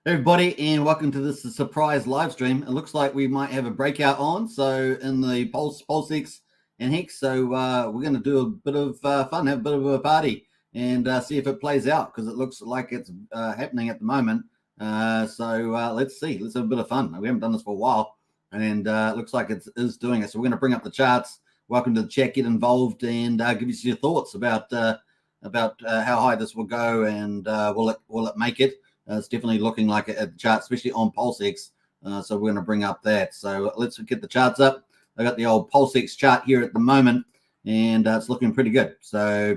Hey everybody, and welcome to this surprise live stream. It looks like we might have a breakout on, so in the PulseX and Hex. So we're going to do a bit of fun, have a bit of a party, and see if it plays out, because it looks like it's happening at the moment. So let's see. Let's have a bit of fun. We haven't done this for a while, and it looks like it is doing it. So we're going to bring up the charts. Welcome to the chat. Get involved and give us your thoughts about how high this will go, and will it make it? It's definitely looking like a chart, especially on PulseX. So we're going to bring up that. So let's get the charts up. I got the old PulseX chart here at the moment, and it's looking pretty good. So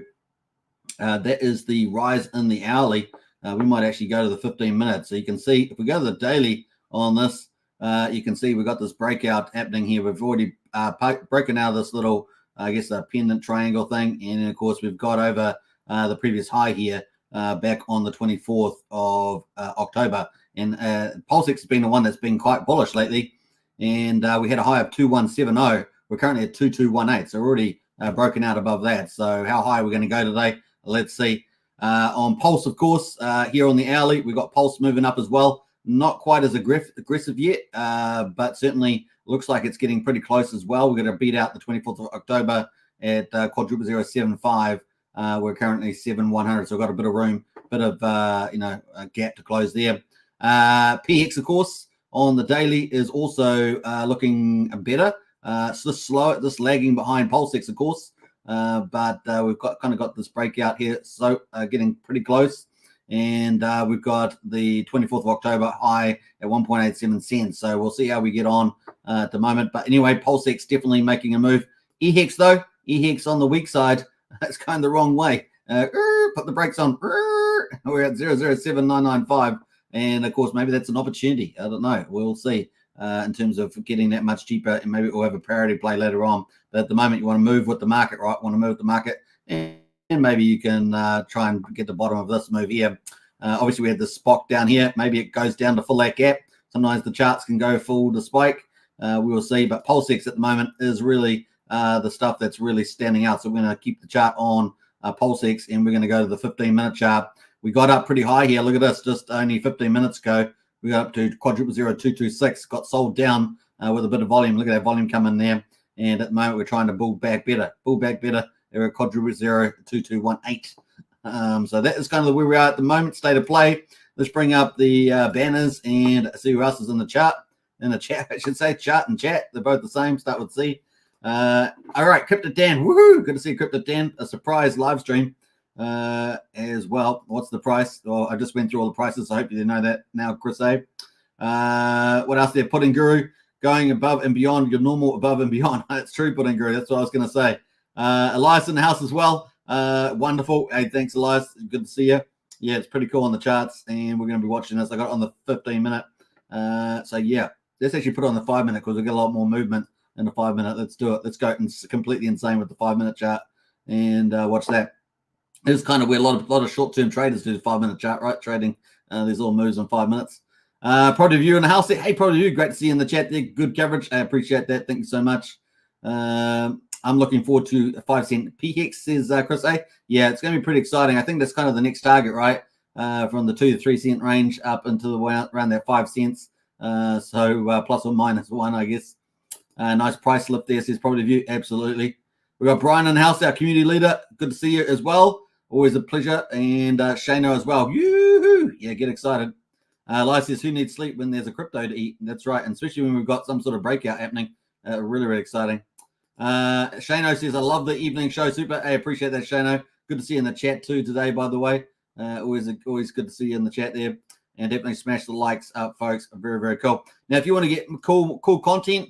that is the rise in the hourly. We might actually go to the 15 minutes. So you can see, if we go to the daily on this, you can see we've got this breakout happening here. We've already broken out of this little, I guess, a pendant triangle thing. And then, of course, we've got over the previous high here. Back on the 24th of October. And PulseX has been the one that's been quite bullish lately. And we had a high of 2170. We're currently at 2218. So we're already broken out above that. So how high are we going to go today? Let's see. On Pulse, of course, here on the hourly, we've got Pulse moving up as well. Not quite as aggressive yet, but certainly looks like it's getting pretty close as well. We're going to beat out the 24th of October at quadruple 075. We're currently 7100, so we've got a bit of room, bit of a gap to close there. PX, of course, on the daily is also looking better. It's just slow, just lagging behind PulseX, of course, but we've got this breakout here, so getting pretty close. And we've got the 24th of October high at 1.87 cents. So we'll see how we get on at the moment. But anyway, PulseX definitely making a move. EHEX though, EHEX on the weak side. That's kind the wrong way. Put the brakes on. We're at 007995. And of course, maybe that's an opportunity. I don't know. We'll see in terms of getting that much cheaper. And maybe we'll have a parity play later on. But at the moment, you want to move with the market, right? Want to move with the market. And maybe you can try and get the bottom of this move here. Obviously, we had the spike down here. Maybe it goes down to fill that gap. Sometimes the charts can go full to spike. We will see. But PulseX at the moment is really the stuff that's really standing out. So we're going to keep the chart on PulseX, and we're going to go to the 15-minute chart. We got up pretty high here. Look at this. Just only 15 minutes ago, we got up to quadruple 0226. Got sold down with a bit of volume. Look at that volume coming there. And at the moment, we're trying to bull back better. Bull back better. They're at quadruple 2218. So that is kind of where we are at the moment. State of play. Let's bring up the banners and see who else is in the chart. In the chat, I should say. Chart and chat. They're both the same. Start with C. All right, Crypto Dan. Woohoo! Good to see Crypto Dan. A surprise live stream as well. What's the price? Well, I just went through all the prices. So I hope you know that now, Chris A. What else there? Pudding Guru going above and beyond your normal above and beyond. That's true, Pudding Guru. That's what I was going to say. Elias in the house as well. Wonderful. Hey, thanks, Elias. Good to see you. Yeah, it's pretty cool on the charts, and we're going to be watching this. I got it on the 15-minute. So yeah, let's actually put it on the 5-minute because we get a lot more movement in the 5-minute. Let's do it. Let's go completely insane with the 5-minute chart and watch that. It's kind of where a lot of short-term traders do the 5-minute chart, right? Trading these all moves in 5 minutes. Product View in the house. Hey, Product View, great to see you in the chat there. Good coverage. I appreciate that. Thank you so much. I'm looking forward to a 5-cent PX, says Chris A. Yeah, it's going to be pretty exciting. I think that's kind of the next target, right? From the 2 to 3 cent range up into around that 5 cents. So plus or minus 1, I guess. Nice price lift there, says Product View. Absolutely. We've got Brian in the house, our community leader. Good to see you as well. Always a pleasure. And Shano as well. Yoo-hoo! Yeah, get excited. Lai says, who needs sleep when there's a crypto to eat? That's right, and especially when we've got some sort of breakout happening. Really, really exciting. Shano says, I love the evening show. Super. I appreciate that, Shano. Good to see you in the chat too today, by the way. Always good to see you in the chat there. And definitely smash the likes up, folks. Very, very cool. Now, if you want to get cool content,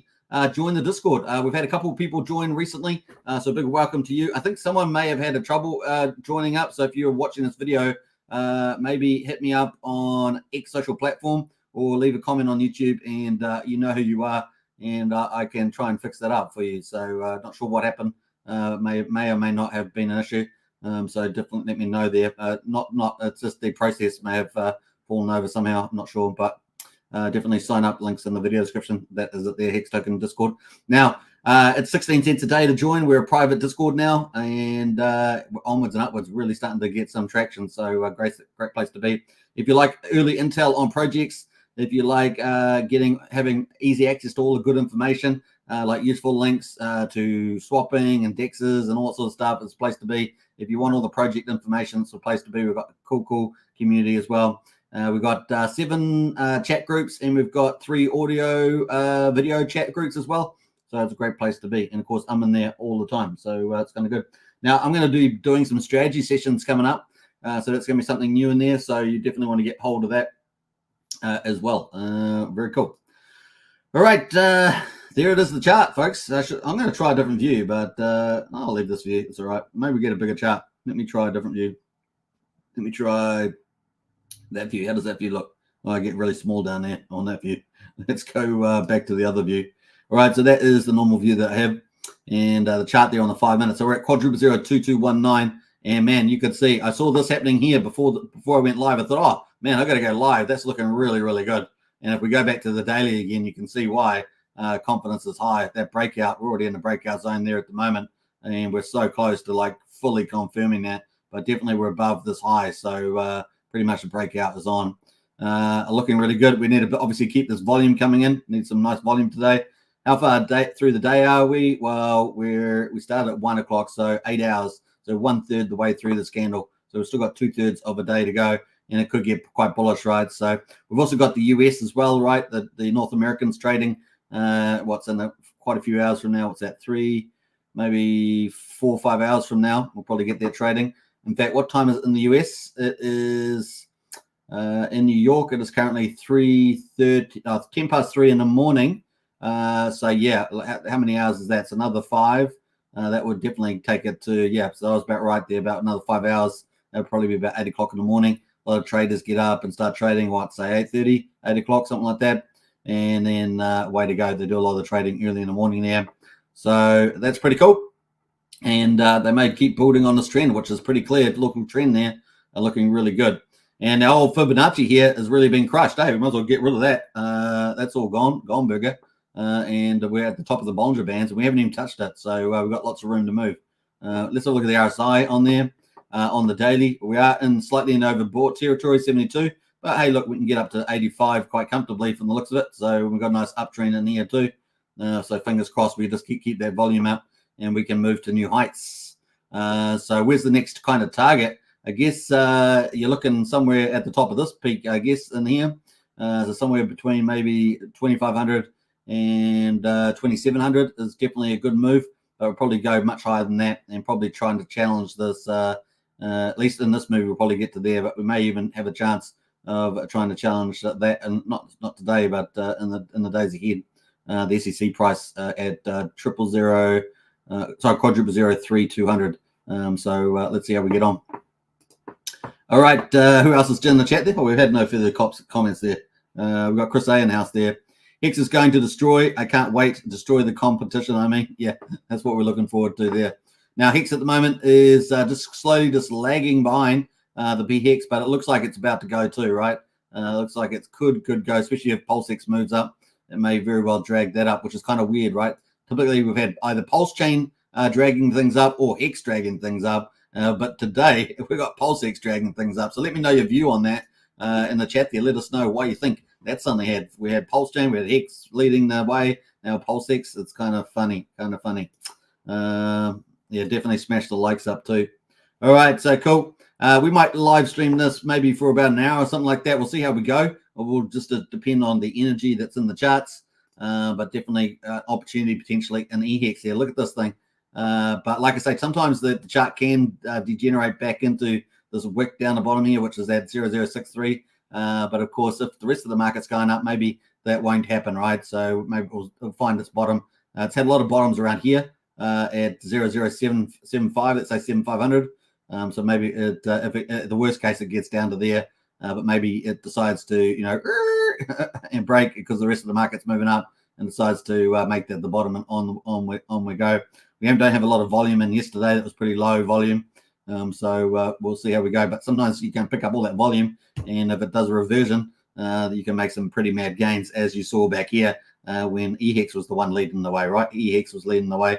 join the Discord. We've had a couple of people join recently, so big welcome to you. I think someone may have had a trouble joining up. So if you're watching this video, maybe hit me up on X social platform or leave a comment on YouTube, and you know who you are, and I can try and fix that up for you. So not sure what happened. May or may not have been an issue. So definitely let me know there. Not it's just the process may have fallen over somehow. I'm not sure, but definitely sign up. Links in the video description. That is at their Hex Token Discord. Now it's 16 cents a day to join. We're a private Discord now, and onwards and upwards, really starting to get some traction. So great place to be. If you like early intel on projects, if you like having easy access to all the good information, like useful links to swapping and dexes and all that sort of stuff, it's a place to be. If you want all the project information, it's a place to be. We've got a cool community as well. We've got 7 chat groups, and we've got 3 audio video chat groups as well. So it's a great place to be. And of course, I'm in there all the time. So it's kind of good. Now I'm going to be doing some strategy sessions coming up. So that's going to be something new in there. So you definitely want to get hold of that as well. Very cool. All right. There it is, the chart, folks. I'm going to try a different view, but I'll leave this view. It's all right. Maybe get a bigger chart. Let me try a different view. Let me try that view. How does that view look? Oh, I get really small down there on that view. Let's go back to the other view. All right, so that is the normal view that I have, and the chart there on the 5 minutes. So we're at quadruple 02219, and man, you could see I saw this happening here before I went live. I thought, oh man, I got to go live. That's looking really good. And if we go back to the daily again, you can see why confidence is high. That breakout, we're already in the breakout zone there at the moment, and we're so close to like fully confirming that. But definitely we're above this high, so pretty much the breakout is on. Looking really good. We need to obviously keep this volume coming in. Need some nice volume today. How far through the day are we? Well, we started at 1 o'clock, so 8 hours. So 1/3 the way through this candle. So we've still got 2/3 of a day to go, and it could get quite bullish, right? So we've also got the US as well, right? The North Americans trading. What's in quite a few hours from now? What's that? 3, maybe 4 or 5 hours from now. We'll probably get there trading. In fact, what time is it in the US? It is in New York. It is currently 3:30, 10 past 3 in the morning. So yeah, how many hours is that? It's another 5. That would definitely take it to, yeah, so I was about right there, about another 5 hours. That would probably be about 8 o'clock in the morning. A lot of traders get up and start trading, say 8:30, 8 o'clock, something like that. And then way to go. They do a lot of the trading early in the morning there. So that's pretty cool. And they may keep building on this trend, which is pretty clear. Local trend there are looking really good. And our old Fibonacci here has really been crushed. Hey, we might as well get rid of that. That's all gone burger. And we're at the top of the Bollinger Bands, and we haven't even touched it. So we've got lots of room to move. Let's have a look at the RSI on there. On the daily, we are slightly in overbought territory, 72. But hey, look, we can get up to 85 quite comfortably from the looks of it. So we've got a nice uptrend in here too. So fingers crossed we just keep that volume up, and we can move to new heights. So where's the next kind of target? I guess you're looking somewhere at the top of this peak, I guess, in here. So somewhere between maybe 2,500 and 2,700 is definitely a good move. But we'll probably go much higher than that, and probably trying to challenge this. At least in this move, we'll probably get to there, but we may even have a chance of trying to challenge that, and not today, but in the days ahead. The SEC price at quadruple 03200. So let's see how we get on. All right, who else is in the chat there? Oh, we've had no further comments there. We've got Chris A in the house there. Hex is going to destroy. I can't wait to destroy the competition. I mean, yeah, that's what we're looking forward to there. Now, Hex at the moment is just slowly lagging behind the BHEX, but it looks like it's about to go too, right? Looks like it could go, especially if PulseX moves up. It may very well drag that up, which is kind of weird, right? Typically, we've had either Pulsechain dragging things up or Hex dragging things up. But today, we've got PulseX dragging things up. So let me know your view on that in the chat there. Let us know why you think that's something. We had Pulsechain, we had Hex leading the way. Now PulseX, it's kind of funny. Yeah, definitely smash the likes up too. All right, so cool. We might live stream this maybe for about an hour or something like that. We'll see how we go. It will just depend on the energy that's in the charts, but definitely opportunity potentially in EHEX here. Look at this thing. But like I say, sometimes the chart can degenerate back into this wick down the bottom here, which is at 0063. But of course, if the rest of the market's going up, maybe that won't happen, right? So maybe we'll find its bottom. It's had a lot of bottoms around here at 00775, let's say 7500. So maybe if the worst case, it gets down to there, but maybe it decides to, and break because the rest of the market's moving up and decides to make that the bottom and on we go. We don't have a lot of volume in yesterday. That was pretty low volume. So we'll see how we go. But sometimes you can pick up all that volume, and if it does a reversion, you can make some pretty mad gains, as you saw back here when EHEX was the one leading the way, right? EHEX was leading the way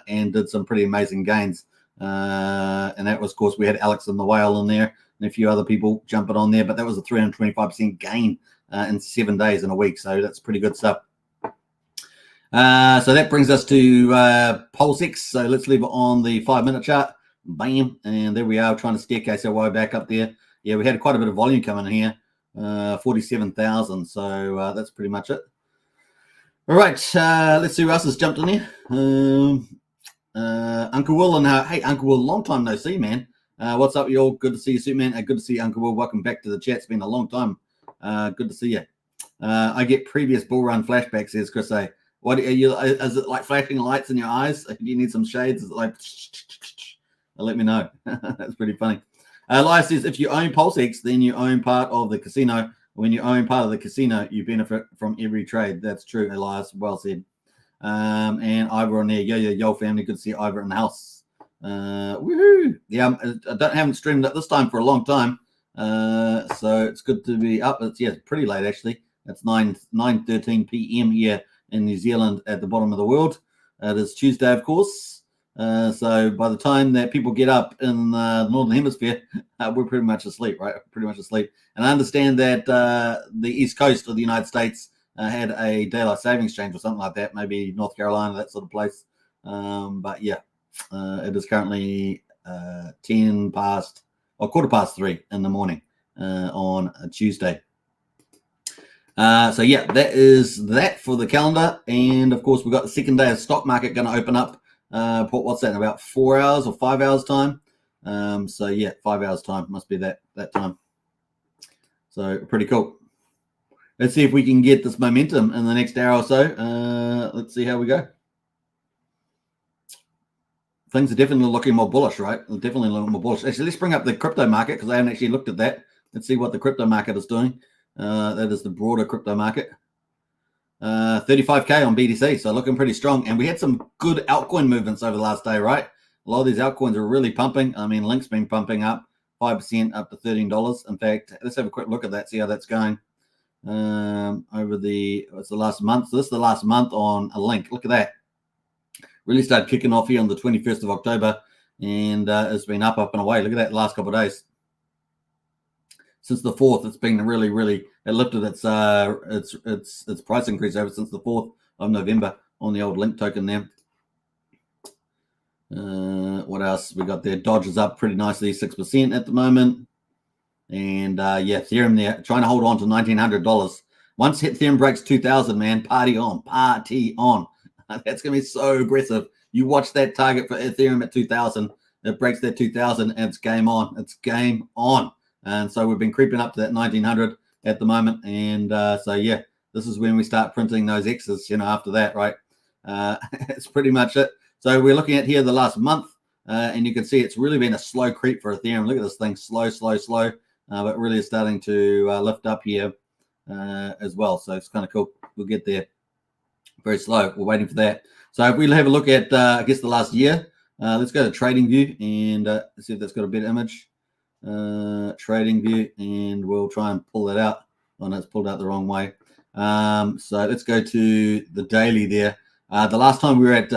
and did some pretty amazing gains. And that was, of course, we had Alex and the Whale in there and a few other people jumping on there. But that was a 325% gain in 7 days in a week. So that's pretty good stuff. So that brings us to PulseX. So let's leave it on the 5-minute chart. Bam. And there we are, trying to staircase our way back up there. Yeah, we had quite a bit of volume coming in here, 47,000. So that's pretty much it. All right, let's see who else has jumped in here. Uncle Will and hey, Uncle Will, long time no see, man. What's up, you all? Good to see you, Superman. Good to see you, Uncle Will. Welcome back to the chat. It's been a long time. Good to see you. I get previous bull run flashbacks, says Chris A. What are you? Is it like flashing lights in your eyes? Do you need some shades? Is it like? Let me know. That's pretty funny. Elias says, if you own PulseX, then you own part of the casino. When you own part of the casino, you benefit from every trade. That's true, Elias. Well said. And Ivor on there. Yo, family. Good to see Ivor in the house. Woohoo! Yeah, I haven't streamed it this time for a long time. So it's good to be up. It's pretty late actually. It's 9:13 p.m. here in New Zealand at the bottom of the world. It is Tuesday, of course. So by the time that people get up in the Northern Hemisphere, we're pretty much asleep, right? Pretty much asleep. And I understand that the East Coast of the United States had a daylight savings change or something like that, maybe North Carolina, that sort of place. But yeah, it is currently 3:15 in the morning on a Tuesday. So yeah, that is that for the calendar. And of course, we've got the second day of stock market going to open up. What's that, in about 4 hours or 5 hours time? So yeah, 5 hours time must be that time. So pretty cool. Let's see if we can get this momentum in the next hour or so. Let's see how we go. Things are definitely looking more bullish, right? Definitely a little more bullish. Actually, let's bring up the crypto market because I haven't actually looked at that. Let's see what the crypto market is doing. That is the broader crypto market. 35K on BTC, so looking pretty strong. And we had some good altcoin movements over the last day, right? A lot of these altcoins are really pumping. I mean, Link's been pumping up 5% up to $13. In fact, let's have a quick look at that, see how that's going. Over it's the last month. So this is the last month on a Link. Look at that. Really started kicking off here on the 21st of October, and it's been up and away. Look at that the last couple of days. Since the 4th, it's been really, it lifted its price increase over since the 4th of November on the old Link token there. What else we got there? Dodge is up pretty nicely, 6% at the moment. And yeah, Ethereum there, trying to hold on to $1,900. Once Ethereum breaks 2,000, man, party on. That's going to be so aggressive. You watch that target for Ethereum at 2,000. It breaks that 2,000 and it's game on. It's game on. And so we've been creeping up to that 1,900 at the moment. And so, yeah, this is when we start printing those X's, after that, right? It's pretty much it. So we're looking at here the last month, and you can see it's really been a slow creep for Ethereum. Look at this thing, slow, but really is starting to lift up here as well. So it's kind of cool. We'll get there. Very slow. We're waiting for that. So if we have a look at, I guess, the last year, let's go to Trading View and see if that's got a better image. Trading View, and we'll try and pull that out. Oh, no, it's pulled out the wrong way. So let's go to the daily there. The last time we were at is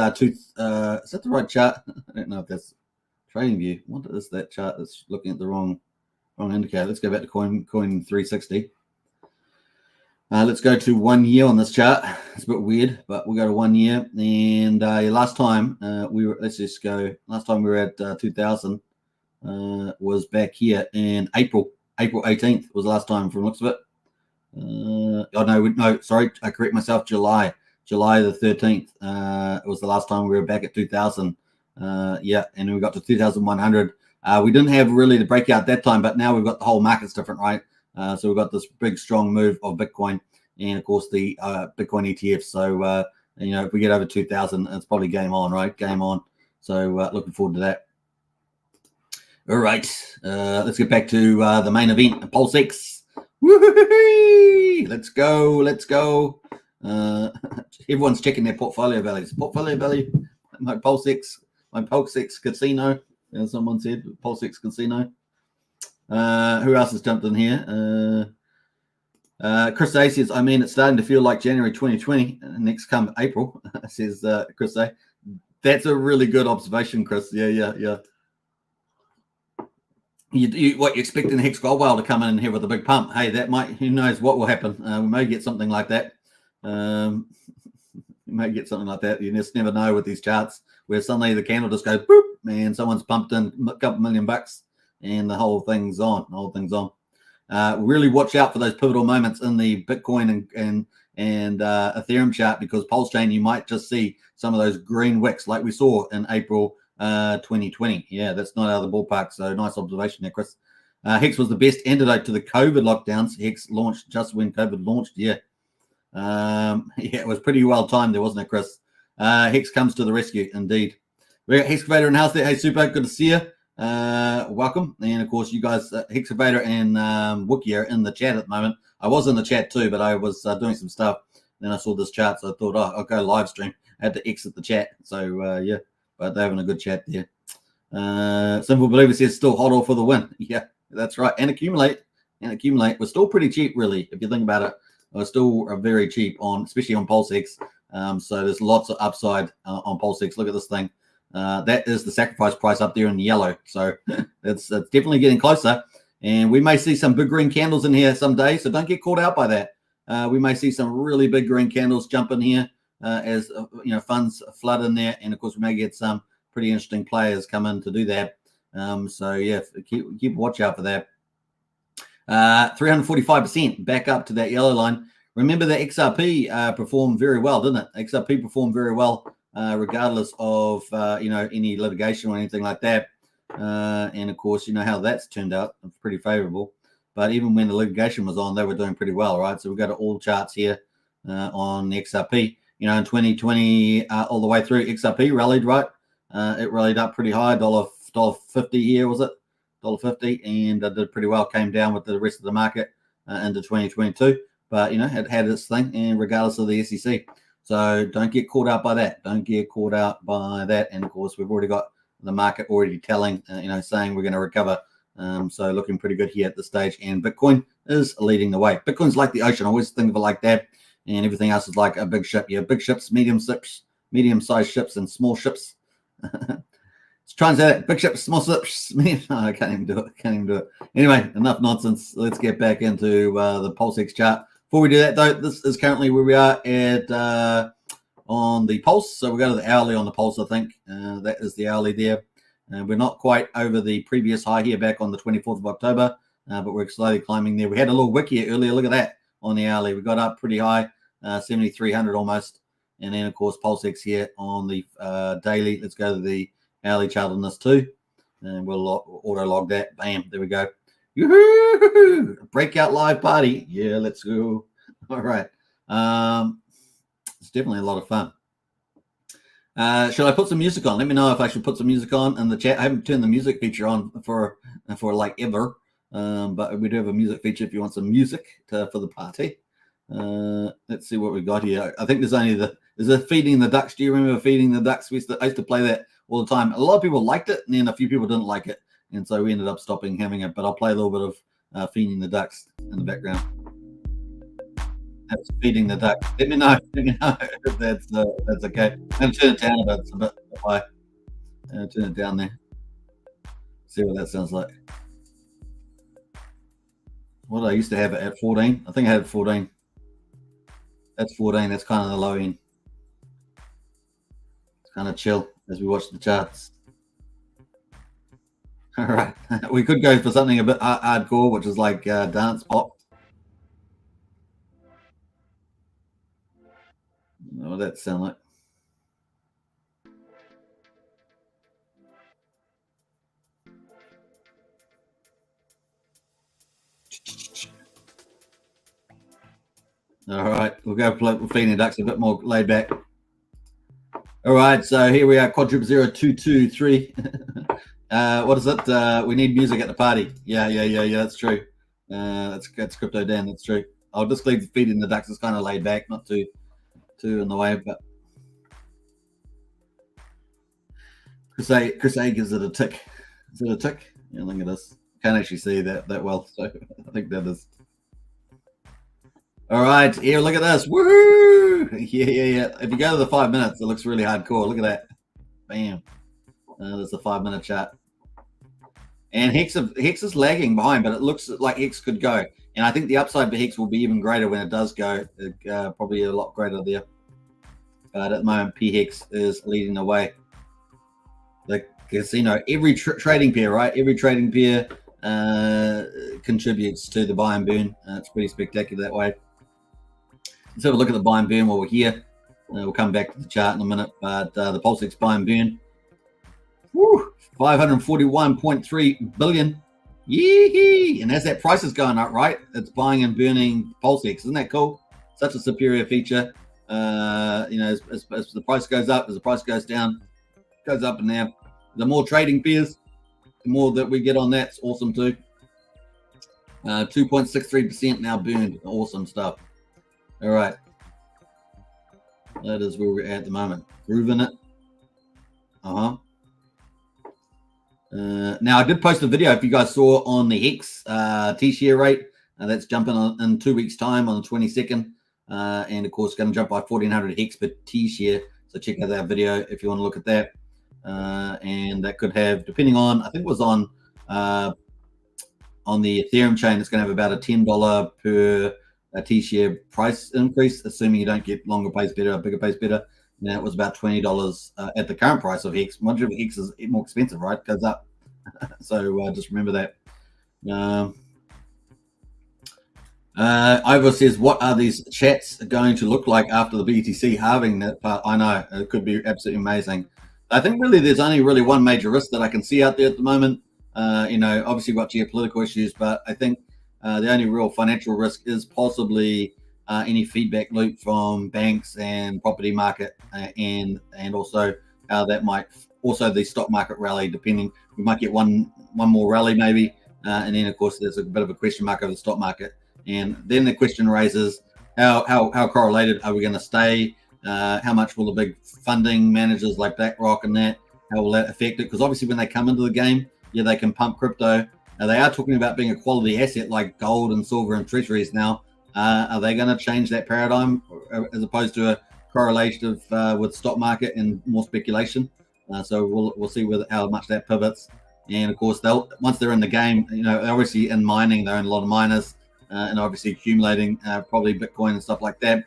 that the right chart? I don't know if that's Trading View. What is that chart that's looking at the wrong indicator? Let's go back to Coin 360. Let's go to 1 year on this chart. It's a bit weird, but we'll go to 1 year. And last time we were, last time we were at 2000 was back here in April 18th was the last time from the looks of it. Oh no, sorry, I correct myself. July the 13th. It was the last time we were back at 2000. Yeah, and we got to 2100. We didn't have really the breakout that time, but now we've got the whole market's different, right? So we've got this big strong move of Bitcoin, and of course the Bitcoin ETF. So if we get over 2000, it's probably game on, right? Game on. So looking forward to that. All right, let's get back to the main event, PulseX. Woo-hoo-hoo! Let's go. Everyone's checking their portfolio values. Portfolio value, my PulseX casino, as someone said, PulseX casino. Who else has jumped in here? Chris A says, it's starting to feel like January 2020, next come April, says Chris A. That's a really good observation, Chris. Yeah. What you're expecting the Hex Gold Whale to come in here with a big pump? Hey, that might. Who knows what will happen? We may get something like that. You may get something like that. You just never know with these charts, where suddenly the candle just goes boop, and someone's pumped in a couple $1,000,000, and the whole thing's on. Really watch out for those pivotal moments in the Bitcoin and Ethereum chart, because Pulsechain, you might just see some of those green wicks like we saw in April 2020. Yeah, that's not out of the ballpark. So nice observation there, Chris. Hex was the best antidote to the COVID lockdowns. Hex launched just when COVID launched. Yeah, it was pretty well timed there, wasn't it, Chris? Hex comes to the rescue, indeed. We got Hexcavator in house there. Hey, super, good to see you. Welcome. And of course, you guys, Hexcavator and Wookie are in the chat at the moment. I was in the chat too, but I was doing some stuff. Then I saw this chart, so I thought, I'll go live stream. I had to exit the chat. So yeah, but they're having a good chat there. Simple Believer says still hold off for the win. Yeah, that's right. And accumulate. We're still pretty cheap, really, if you think about it. We're still very cheap especially on PulseX. So there's lots of upside on PulseX. Look at this thing. That is the sacrifice price up there in yellow. So it's definitely getting closer. And we may see some big green candles in here someday. So don't get caught out by that. We may see some really big green candles jump in here as funds flood in there. And of course, we may get some pretty interesting players come in to do that. So yeah, keep watch out for that. 345% back up to that yellow line. Remember that XRP performed very well, didn't it? XRP performed very well, regardless of any litigation or anything like that. And of course, you know how that's turned out. It's pretty favorable. But even when the litigation was on, they were doing pretty well, right? So we've got all charts here on the XRP. In 2020, all the way through, XRP rallied, right? It rallied up pretty high, $1.50 here, was it? $1.50, and did pretty well. Came down with the rest of the market into 2022. But, it had its thing, and regardless of the SEC. So don't get caught out by that. And, of course, we've already got the market already telling, saying we're going to recover. So looking pretty good here at this stage. And Bitcoin is leading the way. Bitcoin's like the ocean. I always think of it like that. And everything else is like a big ship. You have big ships, medium-sized ships, and small ships. Let's try and say that. Big ships, small ships. I can't even do it. Anyway, enough nonsense. Let's get back into the PulseX chart. Before we do that, though, this is currently where we are at on the Pulse. So we'll go to the hourly on the Pulse, I think. That is the hourly there. We're not quite over the previous high here back on the 24th of October, but we're slowly climbing there. We had a little wick here earlier. Look at that on the hourly. We got up pretty high, 7,300 almost. And then, of course, PulseX here on the daily. Let's go to the hourly chart on this too. And we'll auto-log that. Bam, there we go. Yoo-hoo! Breakout live party. Yeah, let's go. All right. It's definitely a lot of fun. Should I put some music on? Let me know if I should put some music on in the chat. I haven't turned the music feature on for like ever. But we do have a music feature if you want some music for the party. Let's see what we got here. I think there's only Feeding the Ducks. Do you remember Feeding the Ducks? I used to play that all the time. A lot of people liked it, and then a few people didn't like it. And so we ended up stopping having it. But I'll play a little bit of Feeding the Ducks in the background. That's Feeding the Ducks. Let me know if that's okay. I'm going to turn it down a bit. It's a bit high. Turn it down there. See what that sounds like. What did I used to have it at 14? I think I had 14. That's 14. That's kind of the low end. It's kind of chill as we watch the charts. All right. We could go for something a bit hardcore, which is like dance pop. What does that sound like? All right, we'll go play with Feeding Ducks a bit more laid back. All right, so here we are, quadruple 0223. What is it? We need music at the party. Yeah, that's true. That's Crypto Dan, that's true. I'll just leave Feeding the Ducks. It's kind of laid back, not too in the way, but Chris A gives it a tick. Is it a tick? Yeah, look at this. Can't actually see that well, so I think that is. All right, here, look at this. Woohoo! Yeah. If you go to the 5 minutes, it looks really hardcore. Look at that. Bam. There's the 5 minute chart. And Hex is lagging behind, but it looks like Hex could go. And I think the upside for Hex will be even greater when it does go. Probably a lot greater there. But at the moment, PHEX is leading the way. The casino, every trading pair, right? Every trading pair contributes to the buy and burn. It's pretty spectacular that way. Let's have a look at the buy and burn while we're here. We'll come back to the chart in a minute. But the PulseX buy and burn, 541.3 billion. Yee! And as that price is going up, right, it's buying and burning PulseX. Isn't that cool? Such a superior feature. As the price goes up, as the price goes down, goes up and down. The more trading pairs, the more that we get on that. It's awesome too. 2.63% now burned. Awesome stuff. All right. That is where we're at the moment. Grooving it. Now, I did post a video, if you guys saw, on the Hex T-share rate. That's jumping in 2 weeks' time on the 22nd. And, of course, going to jump by 1,400 Hex per T-share. So check out that video if you want to look at that. And that could have, depending on, I think it was on the Ethereum chain, it's going to have about a $10 per T-share price increase, assuming you don't get longer pays better, bigger pays better. And it was about $20 at the current price of Hex. Much of Hex is more expensive, right? It goes up. So just remember that. Ivor says, what are these chats going to look like after the BTC halving? That part, I know, it could be absolutely amazing. I think really there's only really one major risk that I can see out there at the moment. Obviously we've got geopolitical issues, but I think the only real financial risk is possibly any feedback loop from banks and property market, and also how that might, also the stock market rally, depending. We might get one more rally maybe, and then of course there's a bit of a question mark over the stock market. And then the question raises, how correlated are we going to stay? How much will the big funding managers like BlackRock and that, how will that affect it? Because obviously when they come into the game, yeah, they can pump crypto. They are talking about being a quality asset like gold and silver and treasuries now. Are they going to change that paradigm as opposed to a correlation with stock market and more speculation? So we'll see how much that pivots. And of course, once they're in the game, they're obviously in mining, they're in a lot of miners. And obviously accumulating probably Bitcoin and stuff like that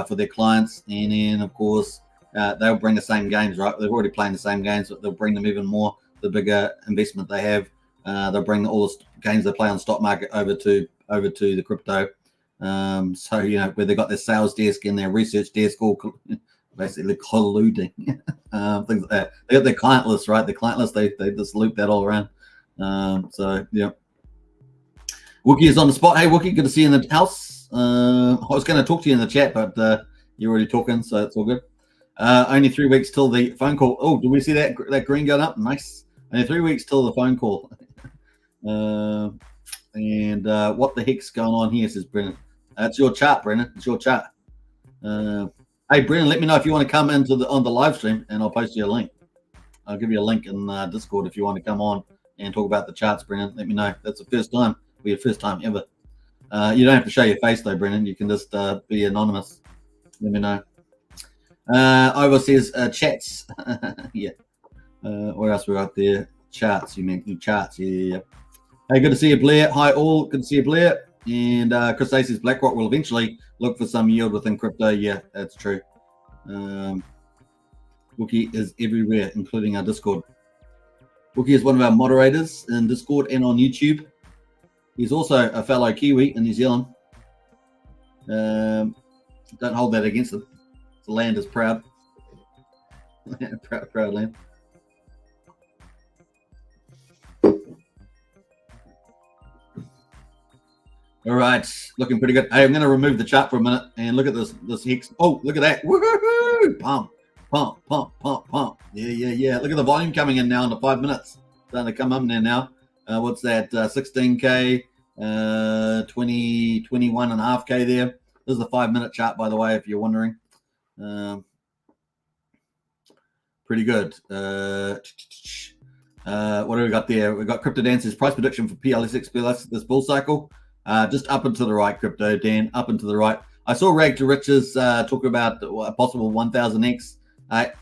for their clients. And then, of course, they'll bring the same games, right? They're already playing the same games, but they'll bring them even more, the bigger investment they have. They'll bring all the games they play on stock market over to the crypto. So, where they got their sales desk and their research desk all basically colluding, things like that. They got their client list, right? The client list, they just loop that all around. So, yeah. Wookie is on the spot. Hey, Wookie, good to see you in the house. I was going to talk to you in the chat, but you're already talking, so it's all good. Only 3 weeks till the phone call. Oh, did we see that green going up? Nice. Only 3 weeks till the phone call. And what the heck's going on here, says Brennan. It's your chart, Brennan. It's your chart. Hey, Brennan, let me know if you want to come on the live stream, and I'll post you a link. I'll give you a link in Discord if you want to come on and talk about the charts, Brennan. Let me know. That's the first time. Be your first time ever. You don't have to show your face though, Brennan. You can just be anonymous. Let me know. Ivor says chats. Yeah. What else we got there? Charts. You meant charts? Yeah. Hey, good to see you, Blair. Hi all. Good to see you, Blair. And Chris A says BlackRock will eventually look for some yield within crypto. Yeah, that's true. Wookie is everywhere, including our Discord. Wookie is one of our moderators in Discord and on YouTube. He's also a fellow Kiwi in New Zealand. Don't hold that against him. The land is proud. proud land. All right, looking pretty good. Hey, I'm going to remove the chart for a minute and look at this Hex. Oh, look at that. Woohoo! Pump, pump, pump, pump, pump. Yeah. Look at the volume coming in now in the 5 minutes. Starting to come up there now. What's that? 16K, 21.5K there. This is the 5 minute chart, by the way, if you're wondering. Pretty good. What do we got there? We've got Crypto Dance's price prediction for PLSX this bull cycle. Just up and to the right, Crypto Dan, up and to the right. I saw Rag to Riches talk about a possible 1000x.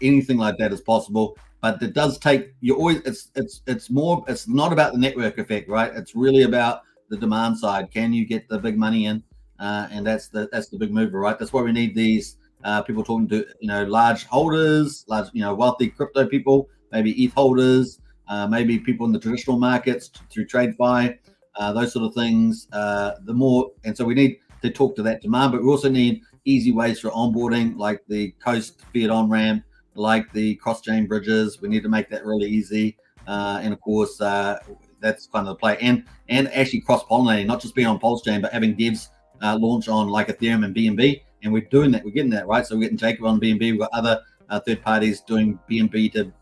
Anything like that is possible, but it does take you always. It's not about the network effect, right? It's really about the demand side. Can you get the big money in? And that's the big mover, right? That's why we need these people talking to large holders, large wealthy crypto people, maybe ETH holders, maybe people in the traditional markets through TradeFi. Those sort of things, and so we need to talk to that demand, but we also need easy ways for onboarding, like the Coast Fiat on-ramp, like the cross-chain bridges. We need to make that really easy, and of course, that's kind of the play, and actually cross-pollinating, not just being on Pulsechain, but having devs launch on like Ethereum and BNB, and we're doing that. We're getting that right. So we're getting Jacob on BNB. We've got other third parties doing BNB to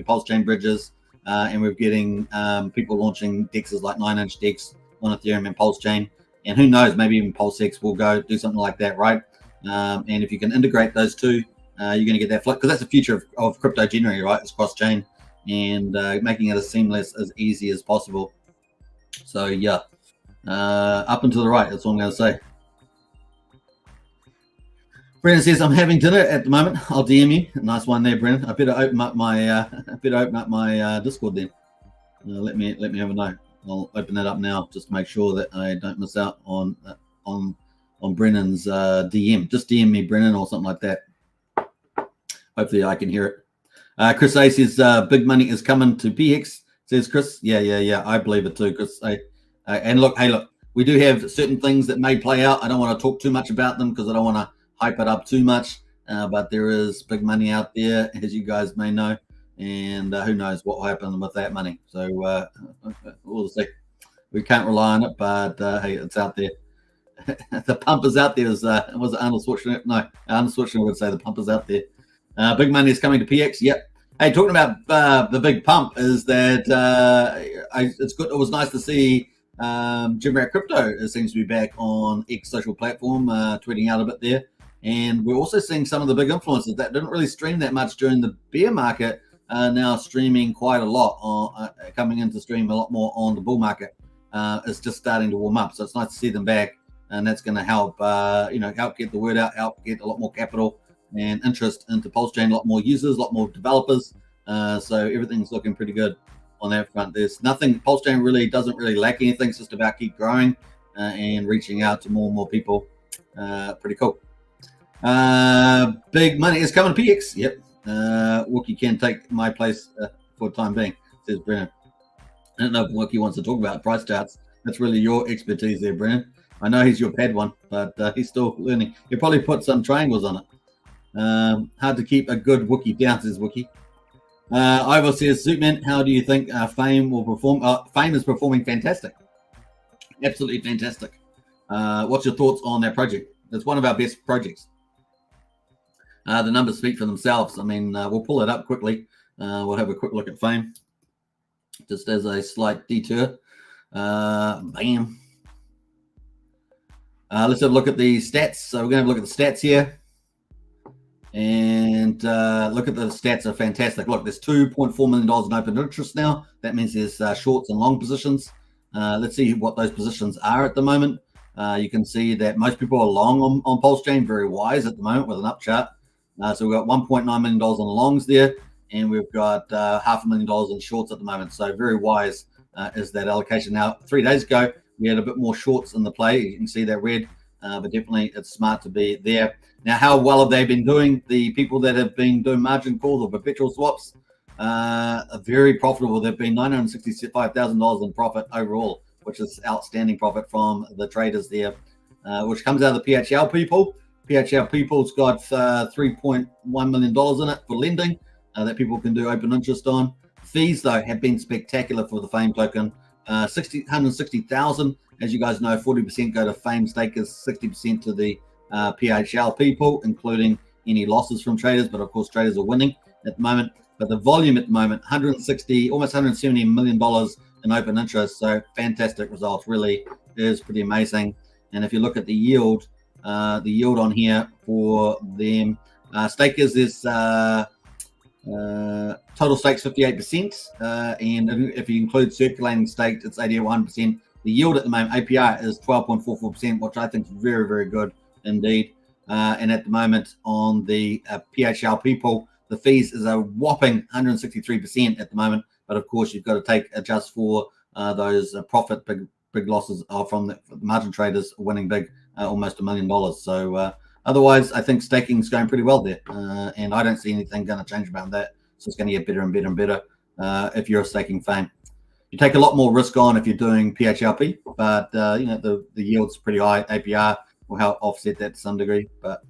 Pulsechain bridges. And we're getting people launching dexes like 9-inch dex on Ethereum and Pulsechain. And who knows, maybe even PulseX will go do something like that, right? And if you can integrate those two, you're going to get that flip, because that's the future of crypto generally, right? It's cross-chain and making it as seamless, as easy as possible. So, yeah, up and to the right, that's all I'm going to say. Brennan says, I'm having dinner at the moment. I'll DM you. Nice one there, Brennan. I better open up my Discord then. Let me have a know. I'll open that up now just to make sure that I don't miss out on Brennan's DM. Just DM me, Brennan, or something like that. Hopefully I can hear it. Chris A says, big money is coming to PX, says Chris. Yeah. I believe it too, Chris. And look, we do have certain things that may play out. I don't want to talk too much about them because I don't want to hype it up too much, but there is big money out there, as you guys may know, and who knows what will happen with that money. So we'll see. We can't rely on it, but hey, it's out there. The pump is out there. Was it Arnold Schwarzenegger? No, Arnold Schwarzenegger would say the pump is out there. Big money is coming to PX. Yep. Hey, talking about the big pump, is that it's good. It was nice to see Jim Rat Crypto. It seems to be back on X social platform, tweeting out a bit there. And we're also seeing some of the big influencers that didn't really stream that much during the bear market now streaming quite a lot, coming into stream a lot more on the bull market. It's just starting to warm up. So it's nice to see them back. And that's going to help, help get the word out, help get a lot more capital and interest into Pulsechain, a lot more users, a lot more developers. So everything's looking pretty good on that front. There's nothing, Pulsechain really doesn't really lack anything. It's just about keep growing and reaching out to more and more people. Pretty cool. Big money is coming to PX. Yep. Wookie can take my place for the time being, says Brennan. I don't know if Wookie wants to talk about price charts. That's really your expertise there, Brennan. I know he's your pad one, but he's still learning. He'll probably put some triangles on it. Hard to keep a good Wookie down, says Wookie. Ivor says, Suitman, how do you think Fame will perform? Fame is performing fantastic. Absolutely fantastic. What's your thoughts on that project? It's one of our best projects. The numbers speak for themselves. I mean, we'll pull it up quickly. We'll have a quick look at Fame, just as a slight detour. Bam. Let's have a look at the stats. So we're going to have a look at the stats here. And look at the stats are fantastic. Look, there's $2.4 million in open interest now. That means there's shorts and long positions. Let's see what those positions are at the moment. You can see that most people are long on Pulsechain, very wise at the moment with an up chart. So we've got $1.9 million on the longs there, and we've got $500,000 in shorts at the moment. So very wise is that allocation. Now, 3 days ago, we had a bit more shorts in the play. You can see that red, but definitely it's smart to be there. Now, how well have they been doing? The people that have been doing margin calls or perpetual swaps are very profitable. They've been $965,000 in profit overall, which is outstanding profit from the traders there, which comes out of the PHL people. PHL People's got $3.1 million in it for lending that people can do open interest on. Fees, though, have been spectacular for the Fame token. 160,000. As you guys know, 40% go to Fame stakers, 60% to the PHL people, including any losses from traders. But of course, traders are winning at the moment. But the volume at the moment, almost $170 million in open interest. So fantastic results. Really is pretty amazing. And if you look at the yield on here for them, stakers is total stakes 58%, and if you include circulating stakes, it's 81%. The yield at the moment, APR, is 12.44%, which I think is very, very good indeed. And at the moment on the PHL people, the fees is a whopping 163% at the moment. But of course, you've got to adjust for those profit big losses from the margin traders winning big, almost $1 million. So otherwise, I think staking is going pretty well there, and I don't see anything going to change about that. So it's going to get better and better and better if you're staking Fame. You take a lot more risk on if you're doing PHLP, but the yield's pretty high. APR will help offset that to some degree. But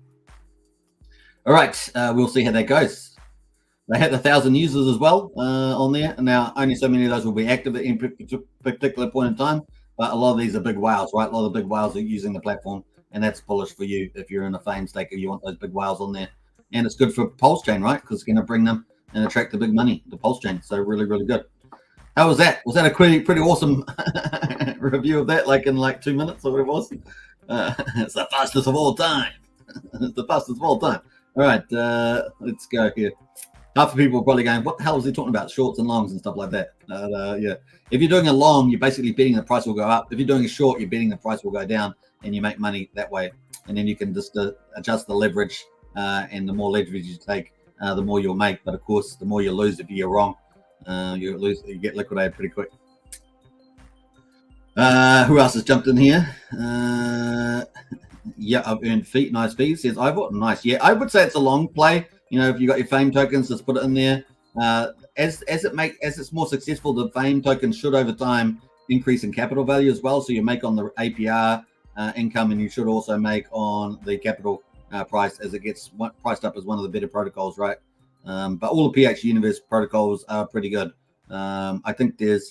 all right, we'll see how that goes. They had 1,000 users as well on there. Now, only so many of those will be active at any particular point in time, but a lot of these are big whales, right? A lot of the big whales are using the platform, and that's bullish for you if you're in a Fame staker. You want those big whales on there. And it's good for Pulsechain, right? Because it's going to bring them and attract the big money, the Pulsechain. So really, really good. How was that? Was that a pretty awesome review of that, like in 2 minutes or whatever it was? It's the fastest of all time. It's the fastest of all time. All right, let's go here. Half the people are probably going, what the hell was he talking about? Shorts and longs and stuff like that. Yeah. If you're doing a long, you're basically betting the price will go up. If you're doing a short, you're betting the price will go down, and you make money that way. And then you can just adjust the leverage, and the more leverage you take, the more you'll make. But of course, the more you lose if you're wrong. You get liquidated pretty quick. Who else has jumped in here? Yeah, I've earned feet. Nice fees. Says Ivor. Nice. Yeah, I would say it's a long play. If you got your Fame tokens, just put it in there. As it's more successful, the Fame tokens should over time increase in capital value as well. So you make on the APR income, and you should also make on the capital price as it gets priced up as one of the better protocols, right? But all the PH Universe protocols are pretty good. I think they're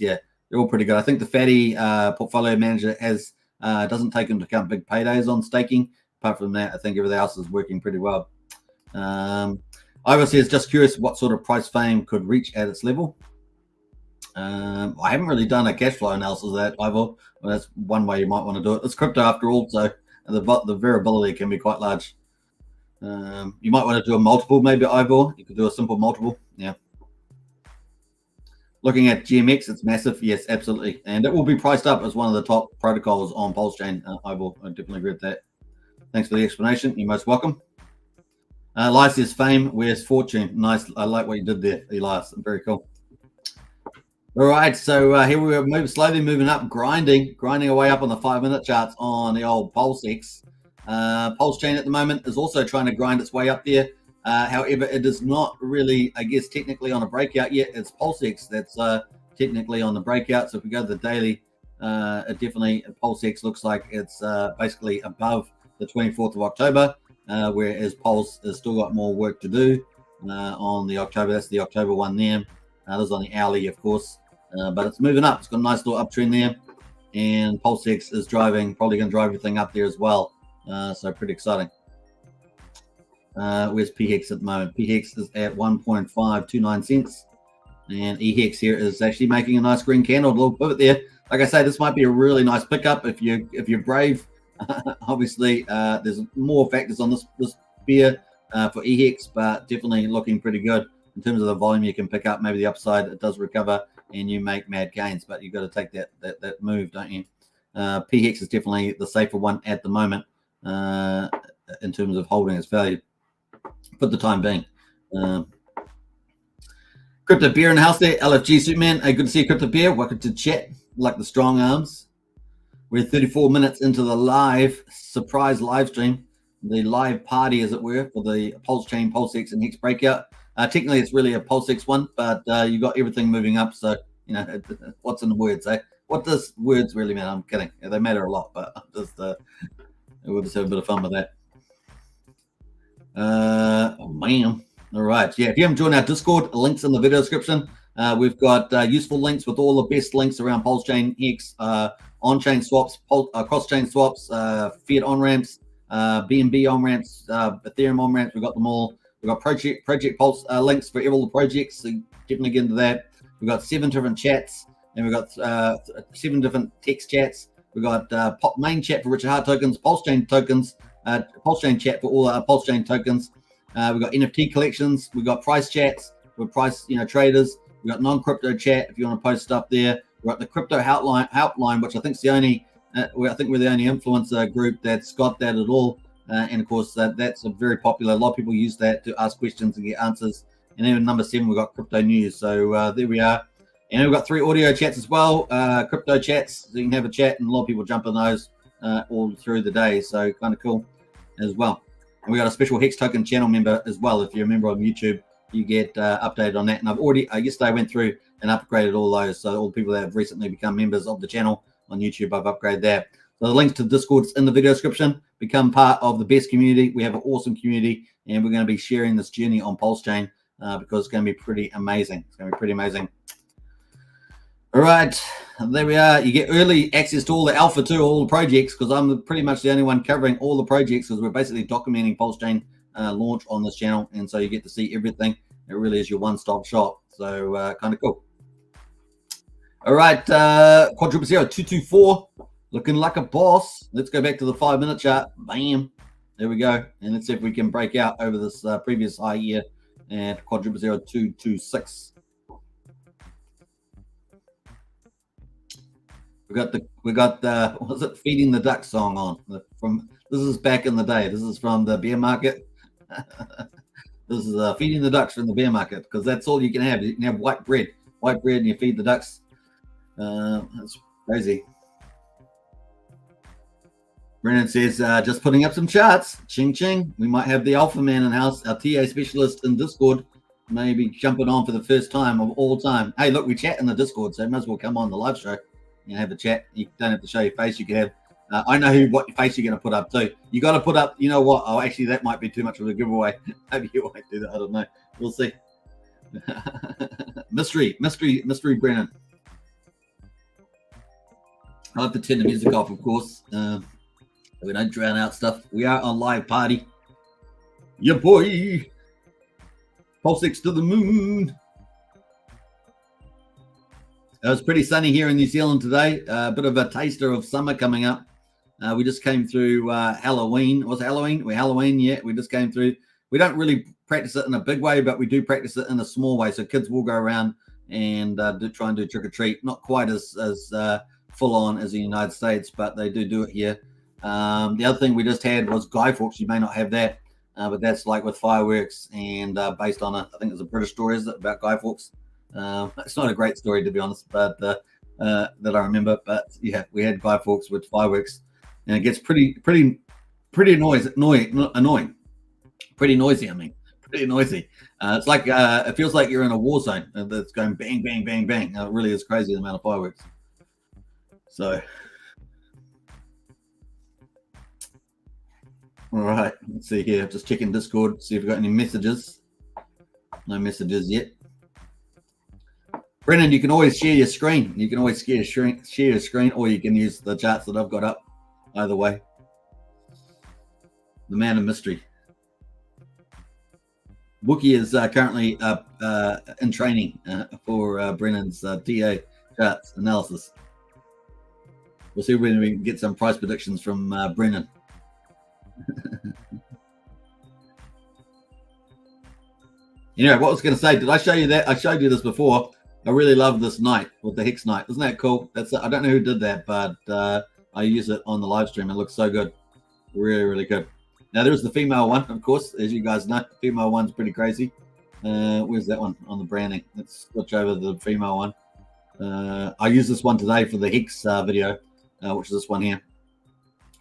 all pretty good. I think the Fatty portfolio manager doesn't take into account big paydays on staking. Apart from that, I think everything else is working pretty well. Ivor says, just curious what sort of price Fame could reach at its level. I haven't really done a cash flow analysis of that, Ivor. Well, that's one way you might want to do it. It's crypto after all, so the variability can be quite large. You might want to do a multiple, maybe, Ivor. You could do a simple multiple. Yeah. Looking at GMX, it's massive. Yes, absolutely. And it will be priced up as one of the top protocols on Pulsechain, Ivor. I definitely agree with that. Thanks for the explanation. You're most welcome. Elias says, Fame, where's Fortune? Nice. I like what you did there, Elias. Very cool. All right, so here we are slowly moving up, grinding away up on the 5-minute charts on the old PulseX. Pulsechain at the moment is also trying to grind its way up there. However, it is not really, I guess, technically on a breakout yet. It's PulseX that's technically on the breakout. So if we go to the daily, PulseX looks like it's basically above the 24th of October, whereas Pulse has still got more work to do on the October. That's the October one there. This is on the hourly, of course, but it's moving up. It's got a nice little uptrend there, and PulseX is probably going to drive everything up there as well. So pretty exciting. Where's PHEX at the moment? PHEX is at 1.529 cents, and EHEX here is actually making a nice green candle, a little pivot there. Like I say, this might be a really nice pickup if you're brave. Obviously, there's more factors on this beer for EHEX, but definitely looking pretty good in terms of the volume you can pick up. Maybe the upside, it does recover, and you make mad gains, but you've got to take that move, don't you? PHEX is definitely the safer one at the moment in terms of holding its value for the time being. Crypto Beer in the house there. LFG Superman. Hey, good to see you, Crypto Beer. Welcome to chat. Like the strong arms. We're 34 minutes into the live surprise live stream, the live party, as it were, for the Pulsechain, PulseX, and Hex breakout. Technically, it's really a PulseX one, but you got everything moving up. So, what's in the words, eh? What does words really mean? I'm kidding. Yeah, they matter a lot, but we'll just have a bit of fun with that. Bam. All right. Yeah, if you haven't joined our Discord, links in the video description. We've got useful links with all the best links around Pulsechain, Hex, on-chain swaps, cross-chain swaps, fiat on-ramps, BNB on-ramps, Ethereum on-ramps. We've got them all. We've got project Pulse links for all the projects. So definitely get into that. We've got 7 different chats, and we've got 7 different text chats. We've got main chat for Richard Hart tokens, Pulsechain tokens, Pulsechain chat for all our Pulsechain tokens. We've got NFT collections. We've got price chats with price, traders. We've got non-crypto chat if you want to post stuff there. We've got the crypto helpline, which I think is the only, I think we're the only influencer group that's got that at all. And of course, that's a very popular. A lot of people use that to ask questions and get answers. And then number 7, we've got crypto news. So there we are. And we've got 3 audio chats as well, crypto chats. So you can have a chat, and a lot of people jump on those all through the day. So kind of cool as well. And we got a special Hex Token channel member as well. If you're a member on YouTube, you get updated on that. And I've already, yesterday I went through and upgraded all those. So all the people that have recently become members of the channel on YouTube, I've upgraded that. So the links to Discord's in the video description. Become part of the best community. We have an awesome community, and we're going to be sharing this journey on Pulsechain because it's going to be pretty amazing. It's going to be pretty amazing. All right, there we are. You get early access to all the alpha too, all the projects, because I'm pretty much the only one covering all the projects, because we're basically documenting Pulsechain launch on this channel, and so you get to see everything. It really is your one-stop shop. So kind of cool. All right, quadruple 224, looking like a boss. Let's go back to the 5-minute chart. Bam, there we go, and let's see if we can break out over this previous high here at quadruple 226. We got the what was it, Feeding the Duck song on from, this is back in the day. This is from the bear market. This is Feeding the Ducks from the bear market, because that's all you can have. You can have white bread and you feed the ducks. That's crazy. Brennan says, just putting up some charts. Ching ching. We might have the alpha man in house, our TA specialist in Discord, maybe jumping on for the first time of all time. Hey, look, we chat in the Discord, so you might as well come on the live show. You have a chat. You don't have to show your face. You can have. I know what face you're going to put up too. You got to put up. You know what? Oh, actually, that might be too much of a giveaway. Maybe you won't do that. I don't know. We'll see. mystery, Brennan. I have to turn the music off, of course. We don't drown out stuff. We are on live party. Yeah, boy. PulseX to the moon. It was pretty sunny here in New Zealand today. A bit of a taster of summer coming up. We just came through Halloween. Was it Halloween? Halloween, yeah. We just came through. We don't really practice it in a big way, but we do practice it in a small way. So kids will go around and try and do trick or treat. Not quite as full on as the United States, but they do it here. The other thing we just had was Guy Fawkes. You may not have that, but that's like with fireworks and based on I think it's a British story, is it, about Guy Fawkes? It's not a great story, to be honest, but that I remember. But yeah, we had Guy Fawkes with fireworks, and it gets pretty annoying. Pretty noisy. I mean, pretty noisy. It's like it feels like you're in a war zone that's going bang, bang, bang, bang. It really is crazy, the amount of fireworks. So, all right, let's see here. Just checking Discord, see if we've got any messages. No messages yet. Brennan, you can always share your screen. You can always share your screen, or you can use the charts that I've got up. Either way. The man of mystery. Wookie is currently in training for Brennan's TA charts analysis. We'll see when we can get some price predictions from Brennan. You know, what I was going to say, did I show you that? I showed you this before. I really love this night with the Hex night. Isn't that cool? I don't know who did that, but I use it on the live stream. It looks so good. Really, really good. Now, there's the female one, of course. As you guys know, the female one's pretty crazy. Where's that one on the branding? Let's switch over to the female one. I used this one today for the Hex video, which is this one here.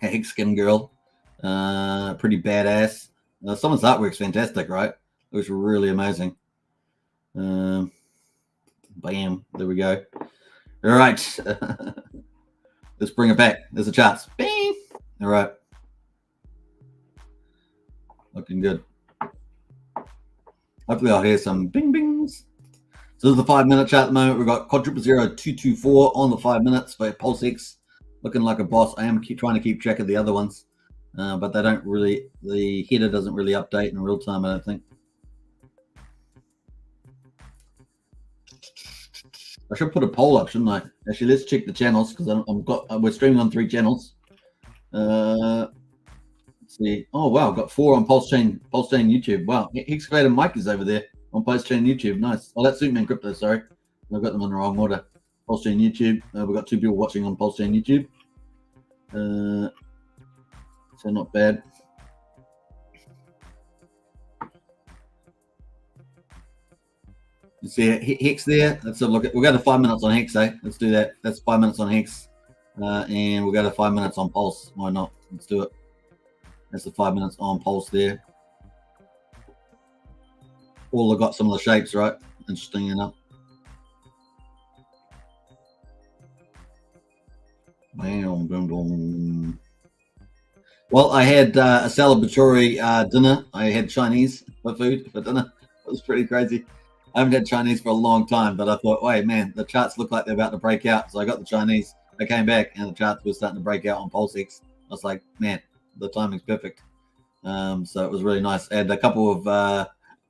A Hex skin girl. Pretty badass. Someone's artwork's fantastic, right? It was really amazing. Bam. There we go. All right. Let's bring it back. There's the charts. Bing. All right. Looking good. Hopefully I'll hear some bing bings. So this is the 5 minute chart at the moment. We've got quadruple 0224 on the 5 minutes for PulseX, looking like a boss. I am trying to keep track of the other ones, but they don't really, the header doesn't really update in real time, I don't think. I should put a poll up, shouldn't I? Actually, let's check the channels because we're streaming on 3 channels. Let's see. Oh wow, I've got 4 on Pulsechain YouTube. Wow, Hex and Mike is over there on Pulsechain YouTube. Nice. Oh, that's Superman Crypto. Sorry, I've got them in the wrong order. Pulsechain YouTube. We've got 2 people watching on Pulsechain YouTube. So not bad. You see Hex there. Let's have a look at. We'll go to 5 minutes on Hex, eh? Let's do that. That's 5 minutes on Hex, and we'll go to 5 minutes on Pulse. Why not? Let's do it. That's the 5 minutes on Pulse there. All have got some of the shapes, right? Interesting enough. Bam, boom, boom. Well, I had a celebratory dinner. I had Chinese for food for dinner. It was pretty crazy. I haven't had Chinese for a long time, but I thought, wait, man, the charts look like they're about to break out. So I got the Chinese. I came back and the charts were starting to break out on PulseX. I was like, man, the timing's perfect. So it was really nice. I had a couple of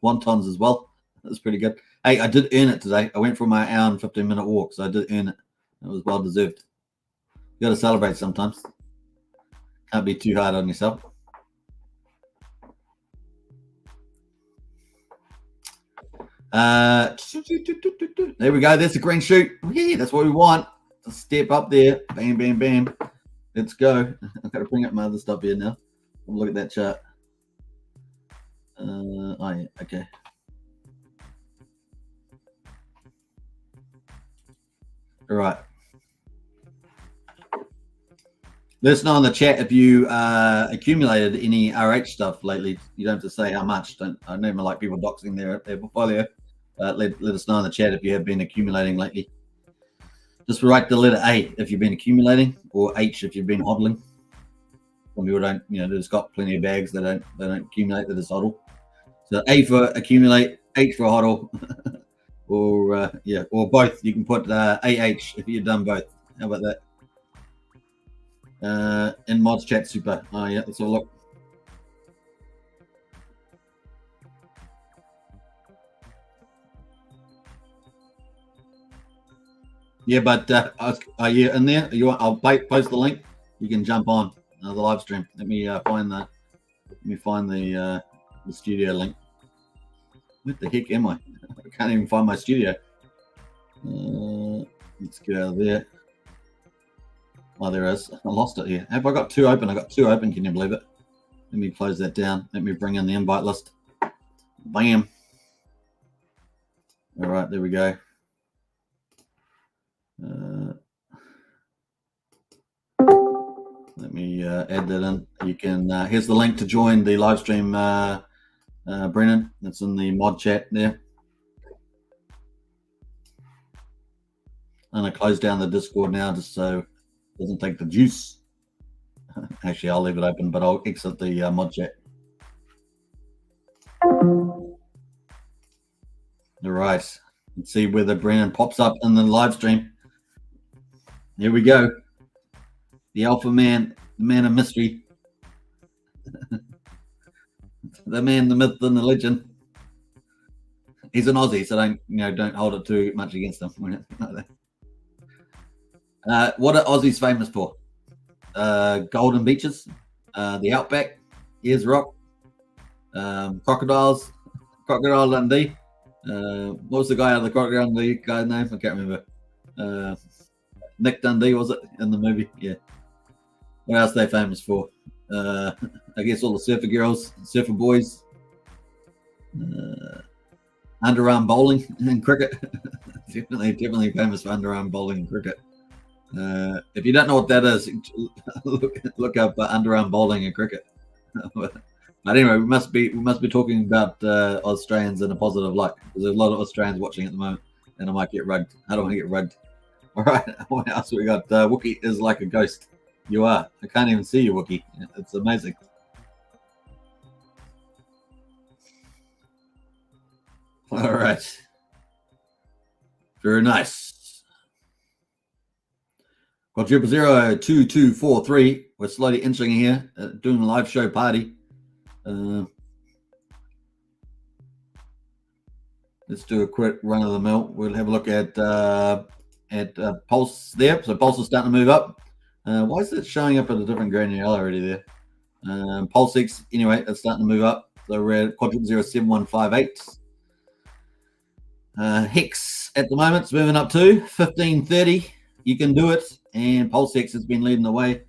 wontons as well. It was pretty good. Hey, I did earn it today. I went for my hour and 15-minute walk, so I did earn it. It was well deserved. You got to celebrate sometimes. Can't be too hard on yourself. There we go. There's the green shoot. Yeah, that's what we want. A step up there. Bam, bam, bam. Let's go. I've got to bring up my other stuff here now. Look at that chart. Oh, yeah. Okay. All right. Let us know in the chat if you accumulated any RH stuff lately. You don't have to say how much. I never like people doxing their portfolio. Let us know in the chat if you have been accumulating lately. Just write the letter A if you've been accumulating, or H if you've been hodling. Some people don't, they just got plenty of bags. They don't accumulate. They just hodl. So A for accumulate, H for hodl, or or both. You can put AH if you've done both. How about that? In mods chat, super. Oh yeah, let's have a look. Yeah, but are you in there? I'll post the link. You can jump on the live stream. Let me find the studio link. What the heck am I? I can't even find my studio. Let's get out of there. Oh, there is. I lost it here. Have I got 2 open? I got 2 open. Can you believe it? Let me close that down. Let me bring in the invite list. Bam. All right, there we go. Let me add that in. You can. Here's the link to join the live stream, Brennan. It's in the mod chat there. I'm gonna close down the Discord now, just so it doesn't take the juice. Actually, I'll leave it open, but I'll exit the mod chat. All right. Let's see whether Brennan pops up in the live stream. Here we go. The Alpha Man, the man of mystery. The man, the myth, and the legend. He's an Aussie, so don't hold it too much against him. What are Aussies famous for? Golden beaches, the outback, Ayers Rock, crocodiles, Crocodile Dundee. What was the guy out of the Crocodile Dundee guy's name? I can't remember. Nick Dundee, was it, in the movie? Yeah. What else are they famous for? I guess all the surfer girls, surfer boys, underarm bowling and cricket. definitely famous for underarm bowling and cricket. If you don't know what that is, look up underarm bowling and cricket. But anyway, we must be talking about Australians in a positive light. There's a lot of Australians watching at the moment, and I might get rugged. I don't want to get rugged. All right, what else we got? Wookie is like a ghost. You are. I can't even see you, Wookie. It's amazing. All right. Very nice. Got 0002243. We're slowly inching here, doing a live show party. Let's do a quick run of the mill. We'll have a look at Pulse there. So Pulse is starting to move up. Why is it showing up at a different granularity there? PulseX, anyway, it's starting to move up. So we're at quadrant 07158. Hex at the moment is moving up to 1530. You can do it. And PulseX has been leading the way,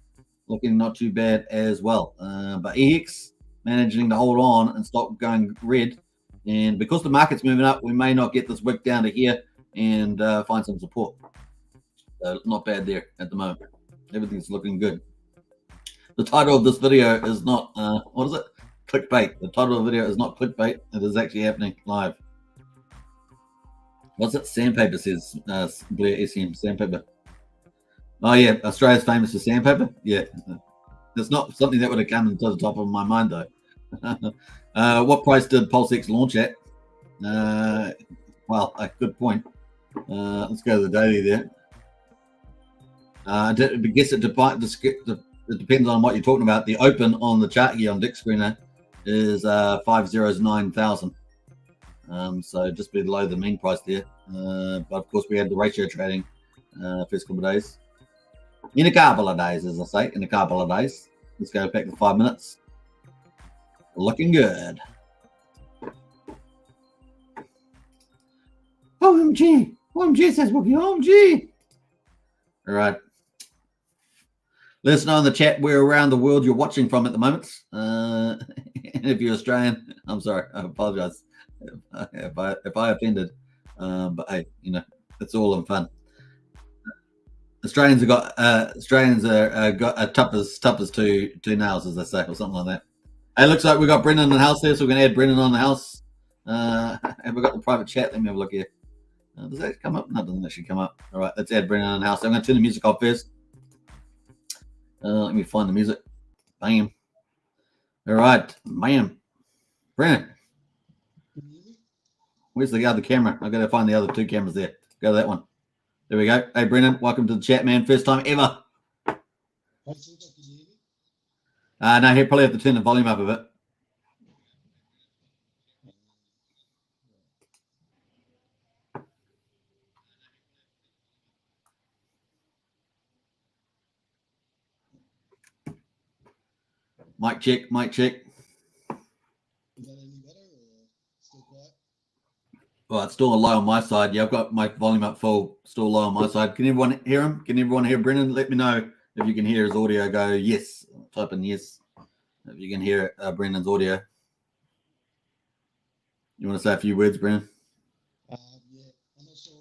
looking not too bad as well. But EX managing to hold on and stop going red. And because the market's moving up, we may not get this wick down to here and find some support. So not bad there at the moment. Everything's looking good. The title of this video is not, what is it? Clickbait. The title of the video is not clickbait. It is actually happening live. What's it? Sandpaper says, Blair SM, sandpaper. Oh, yeah. Australia's famous for sandpaper? Yeah. It's not something that would have come to the top of my mind, though. What price did PulseX launch at? Well, a good point. Let's go to the daily there. I guess it depends on what you're talking about. The open on the chart here on Dick Screener is 509,000. So just below the mean price there. But of course, we had the ratio trading first couple of days. In a couple of days, as I say, in a couple of days. Let's go back to 5 minutes. Looking good. OMG. OMG says Wookie. OMG. All right. Let us know in the chat where around the world you're watching from at the moment. And if you're Australian, I'm sorry. I apologize if I offended. But hey, you know, it's all in fun. Australians are got tough as two nails, as they say, or something like that. It looks like we got Brendan in the house there, so we're going to add Brendan on the house. Have we got the private chat? Let me have a look here. Does that come up? No, it doesn't actually come up. All right, let's add Brendan in the house. I'm going to turn the music off first. Let me find the music. Bam. All right, bam. Brendan. Where's the other camera? I've got to find the other two cameras there. Go to that one. There we go. Hey, Brendan, welcome to the chat, man. First time ever. No, he'll probably have to turn the volume up a bit. Mic check, mic check. Is that any better or still quiet? Well, it's still low on my side. Yeah, I've got my volume up full, still low on my side. Can everyone hear him? Can everyone hear Brendan? Let me know if you can hear his audio. Go yes. Type in yes if you can hear Brendan's audio. You want to say a few words, Brendan? Yeah, I'm not sure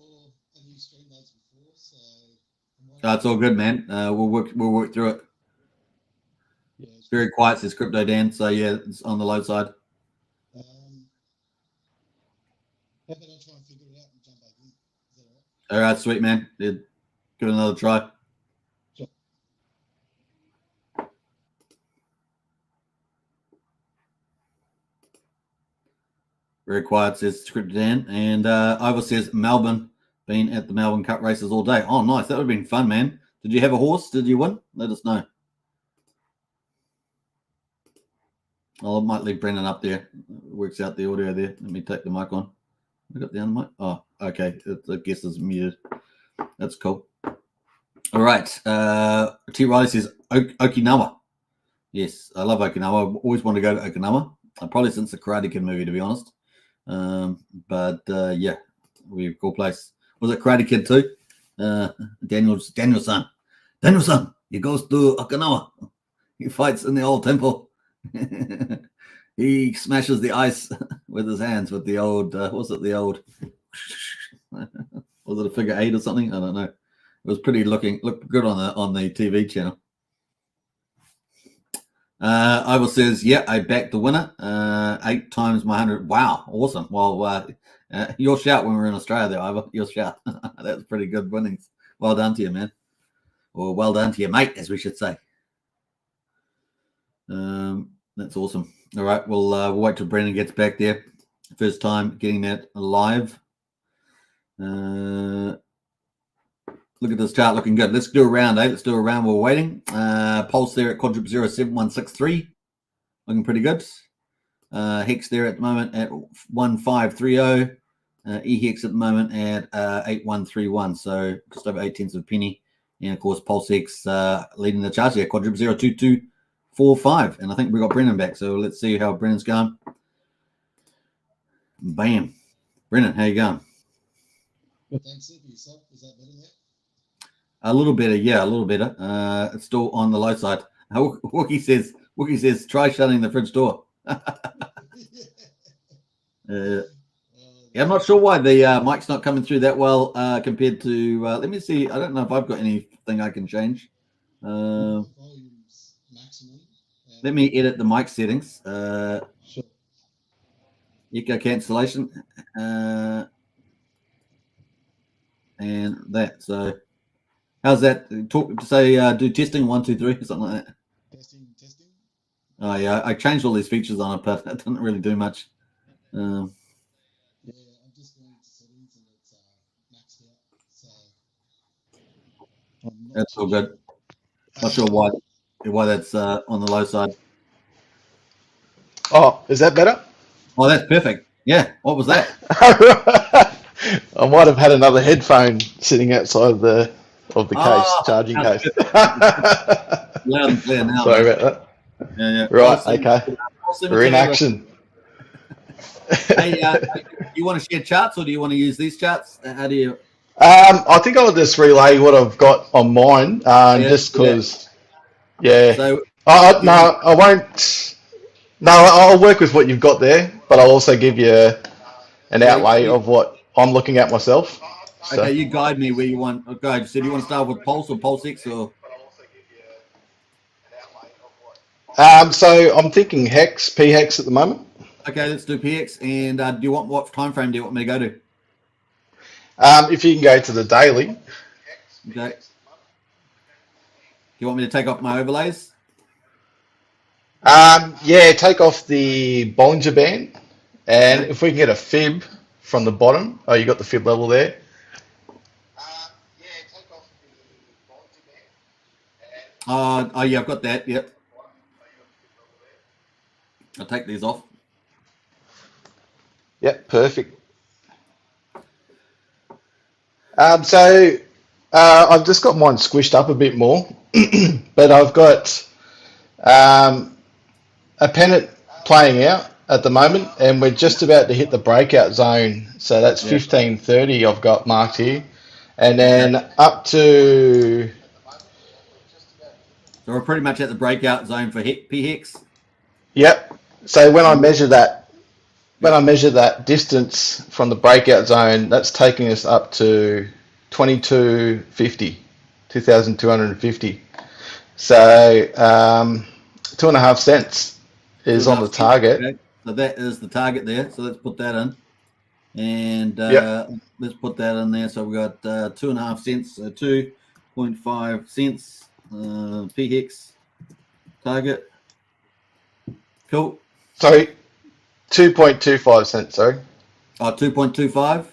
I've used Streamlabs before, so it's all good, man. We'll work through it. Yeah, it's very quiet, says Crypto Dan. So yeah, it's on the low side. How about I try and figure it out and jump back in? Is that all right? All right, sweet, man. Yeah, give it another try. Sure. Very quiet, says Crypto Dan. And Ivor says Melbourne, been at the Melbourne Cup races all day. Oh, nice. That would have been fun, man. Did you have a horse? Did you win? Let us know. I might leave Brendan up there. Works out the audio there. Let me take the mic on. I got the other mic. Oh, okay. I guess it's muted. That's cool. All right. T. Riley says Okinawa. Yes, I love Okinawa. I always wanted to go to Okinawa. Probably since the Karate Kid movie, to be honest. Yeah, we've cool place. Was it Karate Kid too? Daniel-san. Daniel-san, he goes to Okinawa. He fights in the old temple. He smashes the ice with his hands with the old, was it the old, was it a figure 8 or something? I don't know. It was pretty looked good on the TV channel. Ivor says, yeah, I backed the winner. 8 times my 100. Wow, awesome. Well, your shout when we were in Australia there, Ivor. Your shout. That's pretty good winnings. Well done to you, man. Or well done to you, mate, as we should say. That's awesome. All right, we'll wait till Brendan gets back there. First time getting that live. Look at this chart looking good. Let's do a round, eh? Let's do a round while we're waiting. Pulse there at quadruple 07163. Looking pretty good. Hex there at the moment at 1530. EHEX at the moment at 8131. So just over 8/10 of a penny. And of course, PulseX leading the charts here, quadruple 02245. And I think we got Brennan back. So let's see how Brennan's going. Bam. Brennan, how you going? Thanks, Sid. Yourself? Is that better there? A little better, yeah, a little better. It's still on the low side. Wookie says, try shutting the fridge door. Yeah, I'm not sure why the mic's not coming through that well compared to. Let me see. I don't know if I've got anything I can change. Volume's maximum. Let me edit the mic settings. Sure. Echo cancellation. And that. So, how's that? Talk to say do testing 1, 2, 3 something like that. Testing. Oh yeah, I changed all these features on it, but it didn't really do much. Yeah, I'm just going to settings and it's maxed out. So That's all good. Not sure why that's on the low side. Oh, is that better? Oh, that's perfect. Yeah. What was that? I might have had another headphone sitting outside the case, charging case. Loud and clear now. Sorry about that. Yeah. Right, Awesome. okay. Awesome. We're in action. Hey, do you want to share charts or do you want to use these charts? How do you? I think I'll just relay what I've got on mine, just because. Yeah. So, No, I won't. No, I'll work with what you've got there, but I'll also give you an outlay of what I'm looking at myself. So. Okay, you guide me where you want to go. So do you want to start with Pulse or PulseX or? So I'm thinking PHEX at the moment. Okay, let's do PX. And do you want what time frame do you want me to go to? If you can go to the daily. Okay. Do you want me to take off my overlays? Yeah, take off the Bollinger Band, and if we can get a fib from the bottom. Oh, you got the fib level there. Yeah, take off the Bollinger Band. Oh yeah, I've got that. Yep. I'll take these off. Yep, perfect. So I've just got mine squished up a bit more, but I've got a pennant playing out at the moment, and we're just about to hit the breakout zone. So that's 1530 I've got marked here, and then up to. So we're pretty much at the breakout zone for PHEX. Yep. So when I measure that distance from the breakout zone, that's taking us up to 2250. So 2.5 cents is on the target. Okay. So that is the target there. So let's put that in. And let's put that in there. So we've got 2.5 cents, so 2.5 cents PHEX target. Cool. Sorry, 2.25 cents, sorry. Oh, 2.25.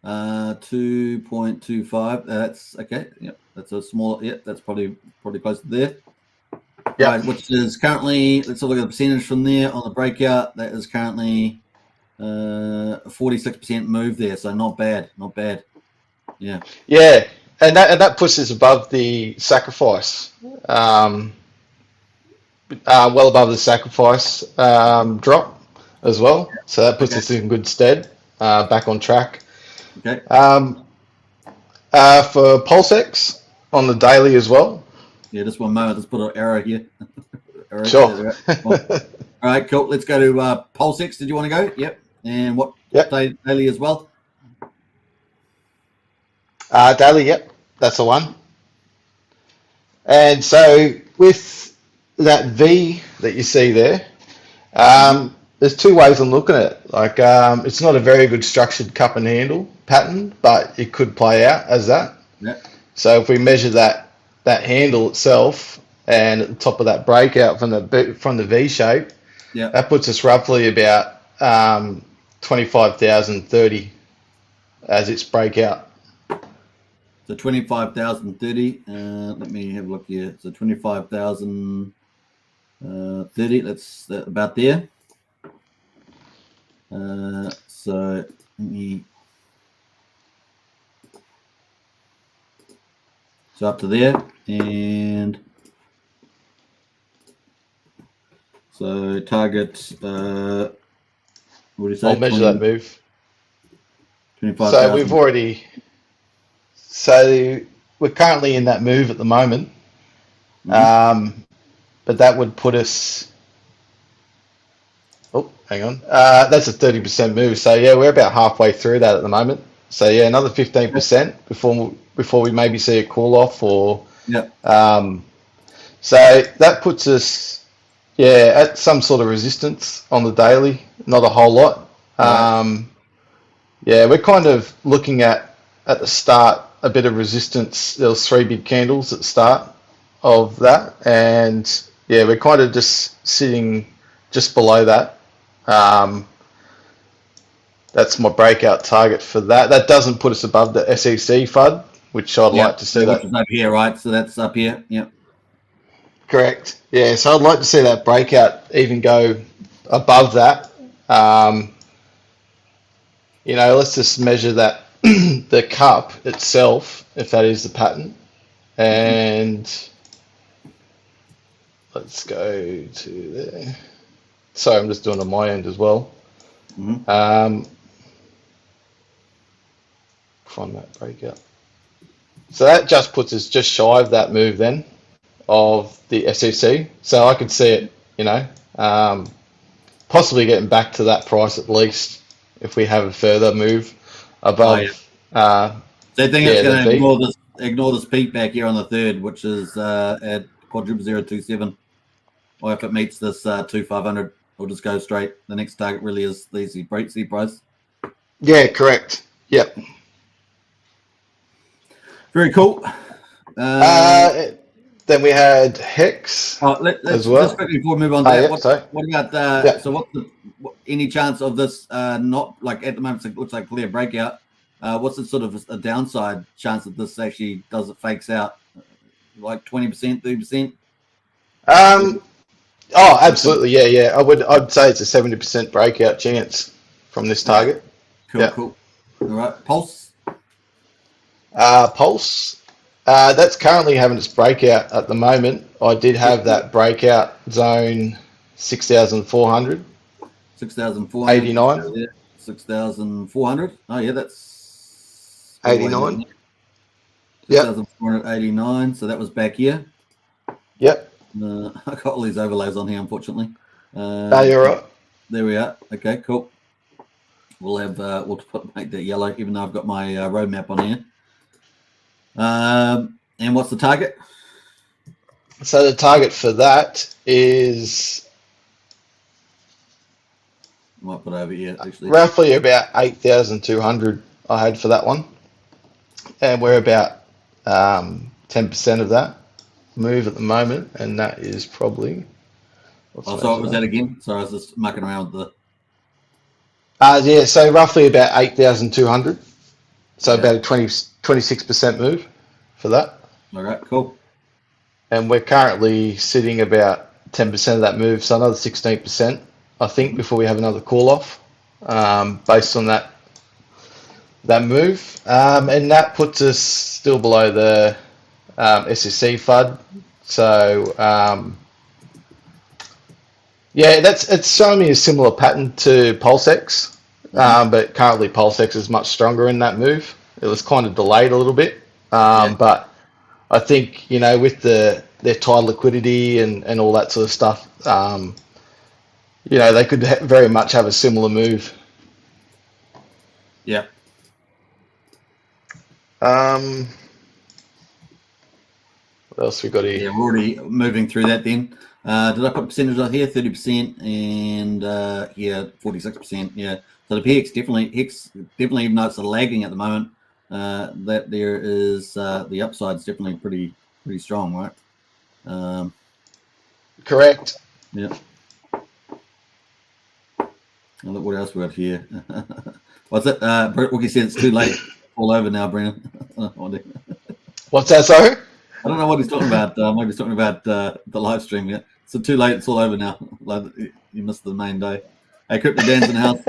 2.25. That's okay. Yep. That's a small, that's probably close to there. Yeah. Right, which is currently, let's look at the percentage from there on the breakout. That is currently 46% move there. So not bad. Yeah. Yeah. And that puts us above the sacrifice. Well above the sacrifice drop as well. So that puts us in good stead, back on track. Okay. For PulseX on the daily as well. Yeah, just one moment. Let's put an arrow here. Arrow. Sure. All right, cool. Let's go to PulseX. Did you want to go? Yep. And what daily as well? Daily, yep. That's the one. And so with that V that you see there, there's two ways I'm looking at it. Like, it's not a very good structured cup and handle pattern, but it could play out as that. Yeah. So if we measure that handle itself and at the top of that breakout from the V shape, that puts us roughly about 25,030 as its breakout. So 25,030. Let me have a look here. So 25,030. That's about there. So let me. So up to there, and so target. What do you say? I'll measure that move. 25,000. So we've already. So we're currently in that move at the moment, but that would put us. Oh, hang on. That's a 30% move. So yeah, we're about halfway through that at the moment. So yeah, another 15% before we maybe see a cool off or. Yeah. So that puts us, yeah, at some sort of resistance on the daily. Not a whole lot. Yeah, we're kind of looking at the start a bit of resistance. There was 3 big candles at the start of that, and yeah, we're kind of just sitting just below that. That's my breakout target for that. That doesn't put us above the SEC FUD, which I'd like to see. Which is up here, right? So that's up here. Yep. Correct. Yeah, so I'd like to see that breakout even go above that. You know, let's just measure that the cup itself, if that is the pattern, and let's go to there. Sorry, I'm just doing it on my end as well. Find that breakout. So that just puts us just shy of that move then of the SEC. So I could see it, you know, possibly getting back to that price at least if we have a further move above. So I think it's going to ignore this peak back here on the 3rd, which is at quadruple 027. Or if it meets this 2500, we'll just go straight. The next target really is the C price. Yeah, correct. Yep. Very cool. Then we had Hex let's as well. Just quickly before we move on to that. Yeah, what about so what's any chance of this not, like at the moment it looks like clear breakout? What's the sort of a downside chance that this actually fakes out? Like 20%, 30%? Oh, absolutely. Yeah. I'd say it's a 70% breakout chance from this target. Cool. All right. Pulse. Pulse. That's currently having its breakout at the moment. I did have that breakout zone 6,400. 6,400. 89. 6,400. Oh yeah, that's 89. 6,489. So that was back here. Yep. I got all these overlays on here, unfortunately. You're right. There we are. Okay, cool. We'll have make that yellow, even though I've got my roadmap on here. And what's the target? So the target for that is, I might put over here actually. Roughly about 8,200 I had for that one, and we're about 10% of that move at the moment, and that is probably. So what was that again? Sorry, I was just mucking around with the. Yeah, so roughly about 8,200. So about a 26% move for that. All right, cool. And we're currently sitting about 10% of that move, so another 16%, I think, before we have another call off, based on that move. And that puts us still below the SEC FUD. So yeah, it's showing me a similar pattern to PulseX, but currently PulseX is much stronger in that move. It was kind of delayed a little bit, but I think, you know, with their tight liquidity and all that sort of stuff, you know, they could very much have a similar move. Yeah. What else we got here? Yeah, we're already moving through that then. Did I put percentage on here? 30% and yeah, 46%. Yeah. So the PX definitely, even though it's lagging at the moment, that there is the upside's definitely pretty strong, right? Correct. Yeah. And look what else we got here. What's it? Wookie said it's too late. All over now, Brennan. What's that, sorry? I don't know what he's talking about. Maybe he's talking about the live stream. Yeah. So too late. It's all over now. Like, you missed the main day. Hey, Crypto Dan's in the house.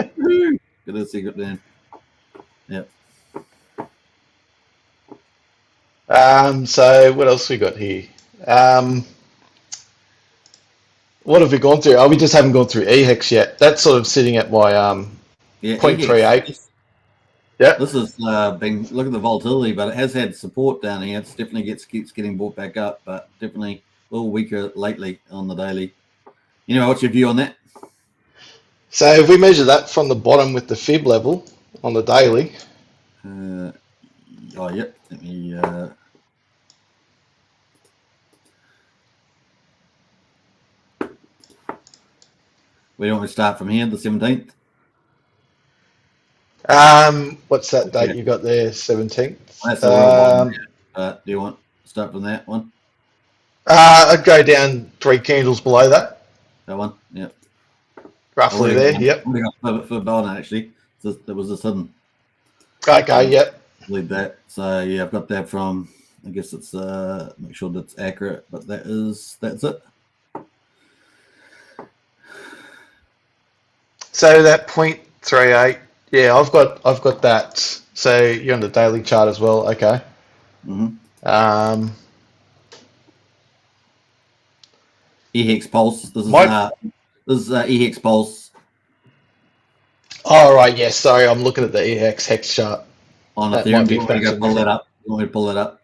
Good to see Crypto Dan. Yep. So what else we got here? What have we gone through? Oh, we just haven't gone through EHEX yet. That's sort of sitting at my 0.38. Yeah. This has been, look at the volatility, but it has had support down here. It's definitely keeps getting brought back up, but definitely a little weaker lately on the daily. You know, what's your view on that? So if we measure that from the bottom with the fib level on the daily. Oh, yep. Let me. We don't want to start from here, the 17th. What's that date you got there? 17th. That's the one. Do you want to start from that one? I'd go down 3 candles below that. That one, yep. Roughly there, yep. We got for Bowden actually. So there was a sudden. Okay, yep. Leave that. So yeah, I've got that from. I guess it's make sure that's accurate, but that's it. So that 0.38, yeah, I've got that. So you're on the daily chart as well, okay. Mm-hmm. EHEX Pulse. This is EHEX Pulse. Oh right, yes. Sorry, I'm looking at the EHEX Hex chart. On Ethereum, do you want me to go pull that up? You want me to pull that up?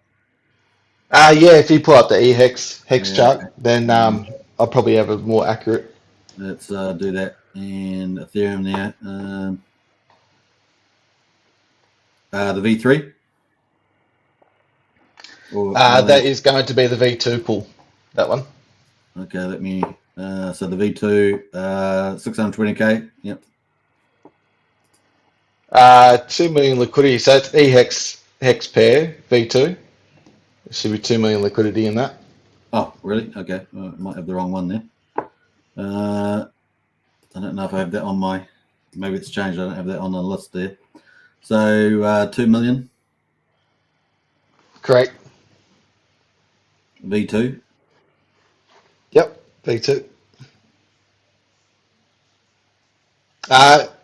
Yeah, if you pull up the EHEX Hex chart, then I'll probably have a more accurate. Let's do that. And Ethereum there. The V3. That is going to be the V2 pull. That one. Okay, let me. So the V2, 620k. Yep. 2 million liquidity. So it's EHEX Hex pair V2. There should be 2 million liquidity in that. Oh, really? Okay. I might have the wrong one there. I don't know if I have that on my. Maybe it's changed. I don't have that on the list there. So 2 million. Correct. V2. Yep, V2.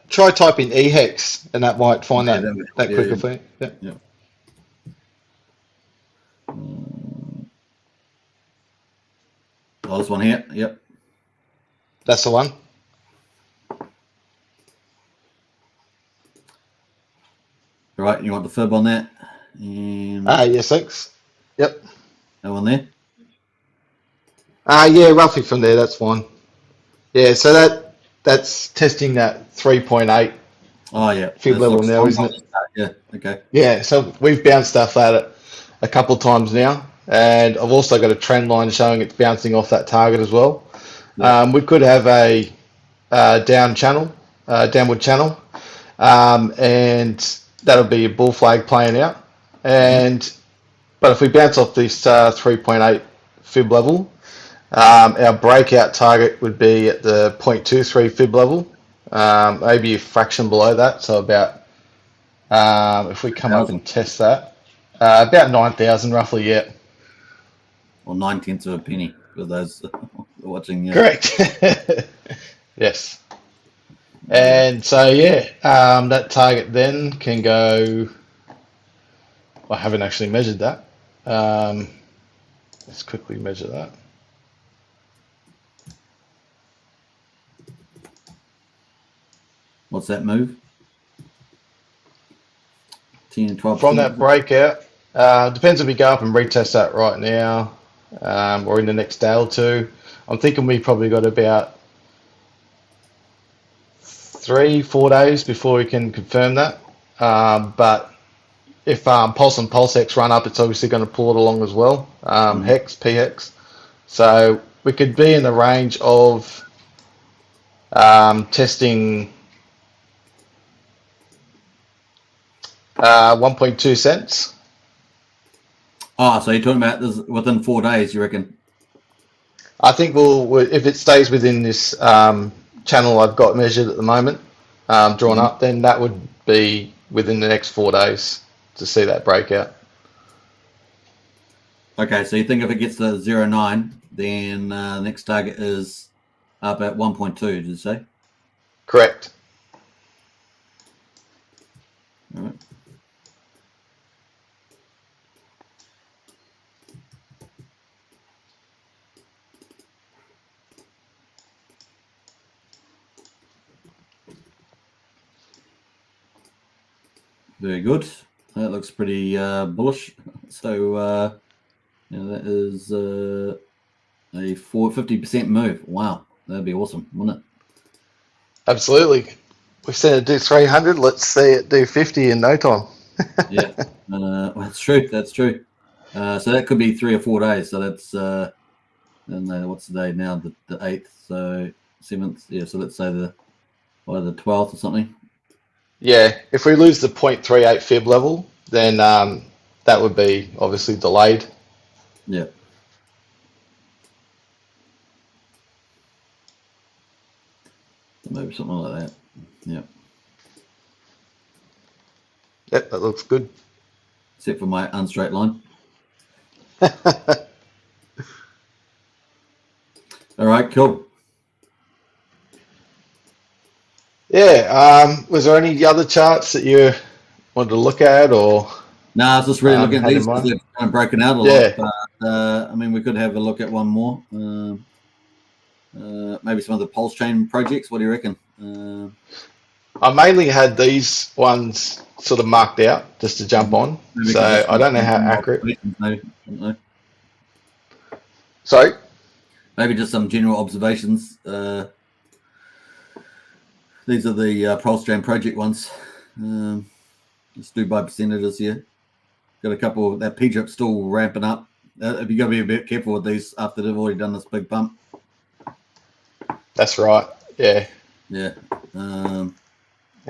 Try typing EHEX and that might find that quicker for you. Yep. Yep. Oh, this one here. Yep. That's the one. Right, you want the fib on that? And Yes, thanks. Yep. that one there? Yeah, roughly from there, that's fine. Yeah, so that's testing that 3.8 yeah. fib level now, isn't it? Yeah, okay. Yeah, so we've bounced off that a couple of times now, and I've also got a trend line showing it's bouncing off that target as well. Yeah. We could have a downward channel, and that'll be a bull flag playing out. But if we bounce off this 3.8 fib level, our breakout target would be at the 0.23 fib level, maybe a fraction below that. So about, if we come up and test that, about 9,000 roughly, yeah. Or 9/10 of a penny for those watching. Yeah. Correct. Yes. And so, yeah, that target then can go, I haven't actually measured that. Let's quickly measure that. What's that move? 10 and 12%. From that breakout, depends if we go up and retest that right now or in the next day or two. I'm thinking we probably got about 3-4 days before we can confirm that. But if Pulse and PulseX run up, it's obviously going to pull it along as well. Hex, PHEX. So we could be in the range of testing 1.2 cents. Oh, so you're talking about this within 4 days, you reckon? I think we'll if it stays within this channel I've got measured at the moment, drawn up, then that would be within the next 4 days to see that breakout. Okay, so you think if it gets to 0.9, then next target is up at 1.2, did you say? Correct. All right. Very good. That looks pretty bullish. So that is a 50% move. Wow, that'd be awesome, wouldn't it? Absolutely. We've seen it do 300. Let's see it do 50 in no time. Yeah, that's true. That's true. So that could be 3 or 4 days. So that's and what's the day now? The 8th. So 7th. Yeah. So let's say the 12th or something. Yeah, if we lose the 0.38 fib level, then that would be obviously delayed. Yeah. Maybe something like that. Yeah. Yep, that looks good. Except for my unstraight line. All right, cool. Yeah, was there any other charts that you wanted to look at, or? No, I was just really looking at had in these because mind? they've kind of broken out a Yeah. lot. But I mean, we could have a look at one more. Maybe some of the Pulsechain projects. What do you reckon? I mainly had these ones sort of marked out just to jump on, maybe we so could just I don't know some how general accurate. observations, maybe. I don't know. Sorry? Maybe just some general observations. These are the Pulsechain project ones. Let's do by percentages here. Got a couple. That P-drip still ramping up. You got to be a bit careful with these after they've already done this big pump. That's right. Yeah. Yeah. How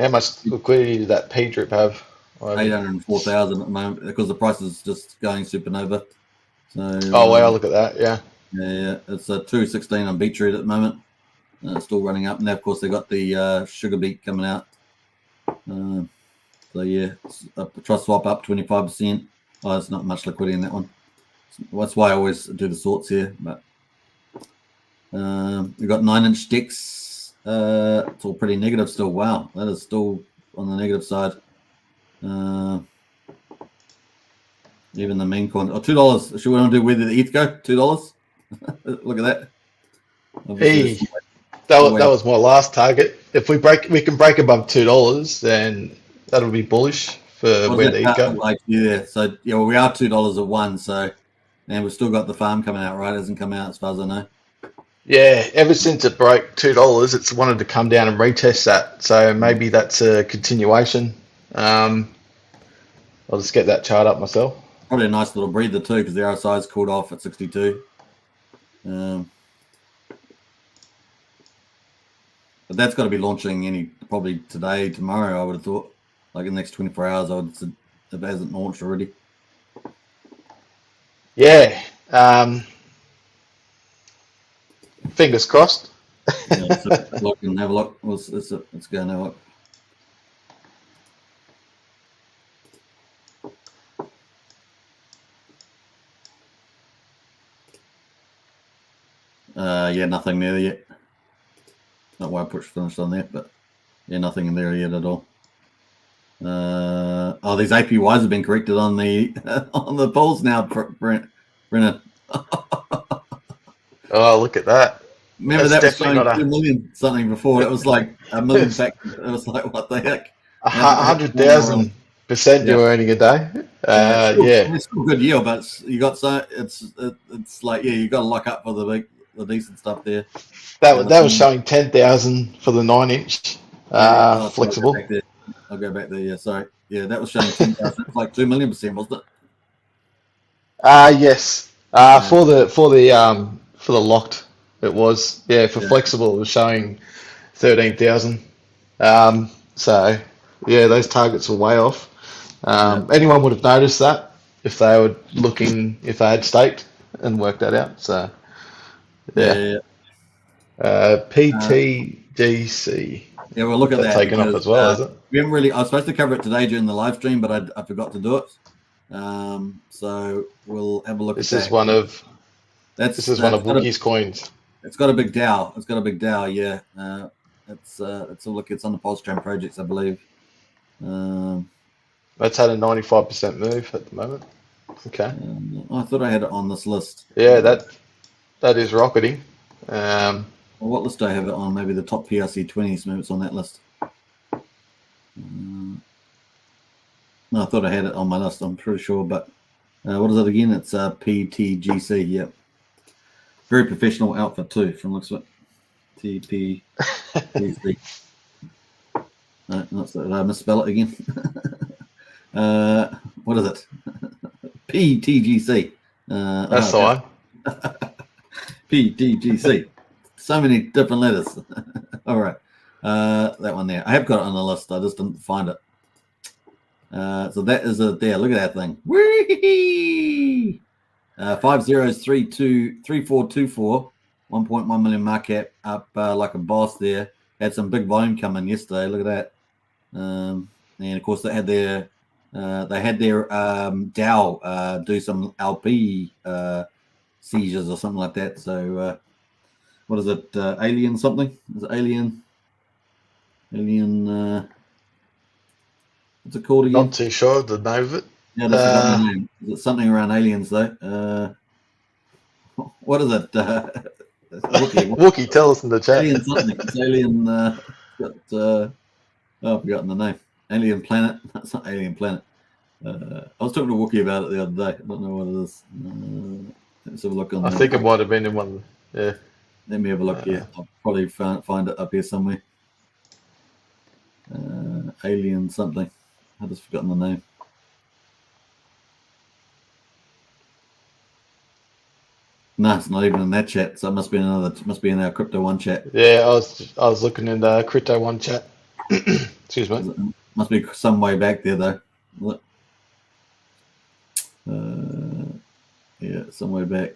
much liquidity did that P-drip have? 804,000 at the moment because the price is just going supernova. So. Oh wow! Look at that. Yeah. Yeah. It's a 216 on beetroot at the moment. It's still running up, and of course they got the sugar beet coming out. So yeah, trust swap up 25%. Oh, there's not much liquidity in that one. That's why I always do the sorts here. But we've got 9-inch sticks. It's all pretty negative still. Wow, that is still on the negative side. Even the main coin. Oh, $2. Should we want to do where did the ETH go? $2. Look at that. Hey, that was my last target. If we can break above $2, then that'll be bullish for where the ETH go. Like, yeah, so yeah, well, we are $2 at one. So, and we've still got the farm coming out, right? It hasn't come out as far as I know. Yeah, ever since it broke $2, it's wanted to come down and retest that. So maybe that's a continuation. I'll just get that chart up myself. Probably a nice little breather too, because the RSI's cooled off at 62. But that's got to be launching probably today, tomorrow. I would have thought, like in the next 24 hours. I would have said if it hasn't launched already. Yeah. Fingers crossed. Yeah, so look and have a look. Let's go and have a look. Yeah, nothing there yet. Not why I pushed finished on that, but yeah, nothing in there yet at all. Oh, these APYs have been corrected on the on the polls now, Brennan. Oh, look at that. Remember that was showing 2 million something before. It was like a million back. It was like, what the heck? 100,000% you were earning a day. It's still good yield, but it's like, yeah, you got to lock up for the decent stuff there. That was showing 10,000 for the 9-inch flexible. I'll go back there. Yeah, sorry. Yeah, that was showing 10,000. It's like 2 million%, wasn't it? Yes. For the locked, it was. Yeah, for flexible, it was showing 13,000. So yeah, those targets were way off. Anyone would have noticed that if they were looking, if they had staked and worked that out. So yeah. PTDC. Yeah, we'll look at that. Taken off as well, is it? We haven't really. I was supposed to cover it today during the live stream, but I forgot to do it. So we'll have a look. This at is that. one of. That's This is one of Wookie's coins. It's got a big DAO. It's got a big DAO. Yeah. It's a look. It's on the Pulsechain projects, I believe. That's had a 95% move at the moment. Okay. I thought I had it on this list. Yeah, that is rocketing. Well, what list do I have it on? Maybe the top PRC 20s. Maybe it's on that list. No, I thought I had it on my list. I'm pretty sure, but what is it again? It's PTGC. Yep. Very professional outfit too, from looks of it. TPGC. No, not so. Did I misspell it again? What is it? PTGC. That's the one. PTGC. So many different letters. All right. That one there. I have got it on the list. I just didn't find it. So that is it there. Look at that thing. Whee! 50323424. 1.1 million market cap, up like a boss there. Had some big volume coming yesterday. Look at that. And of course they had their DAO do some LP seizures or something like that. So what is it? Alien something? Is it Alien? What's it called again? Not too sure of the name of it. Yeah, that's the name. Is it something around aliens though? What is it? Wookie, tell us in the chat. Alien something. It's Alien. I've forgotten the name. Alien Planet. That's not Alien Planet. I was talking to Wookie about it the other day. I don't know what it is. Let's have a look on. I think it might have been in one. Yeah. Let me have a look here. I'll probably find it up here somewhere. Alien something. I've just forgotten the name. No, it's not even in that chat. So it must be in our Crypto One chat. Yeah, I was looking in the Crypto One chat. Excuse me. Must be some way back there though. Look. Yeah, some way back.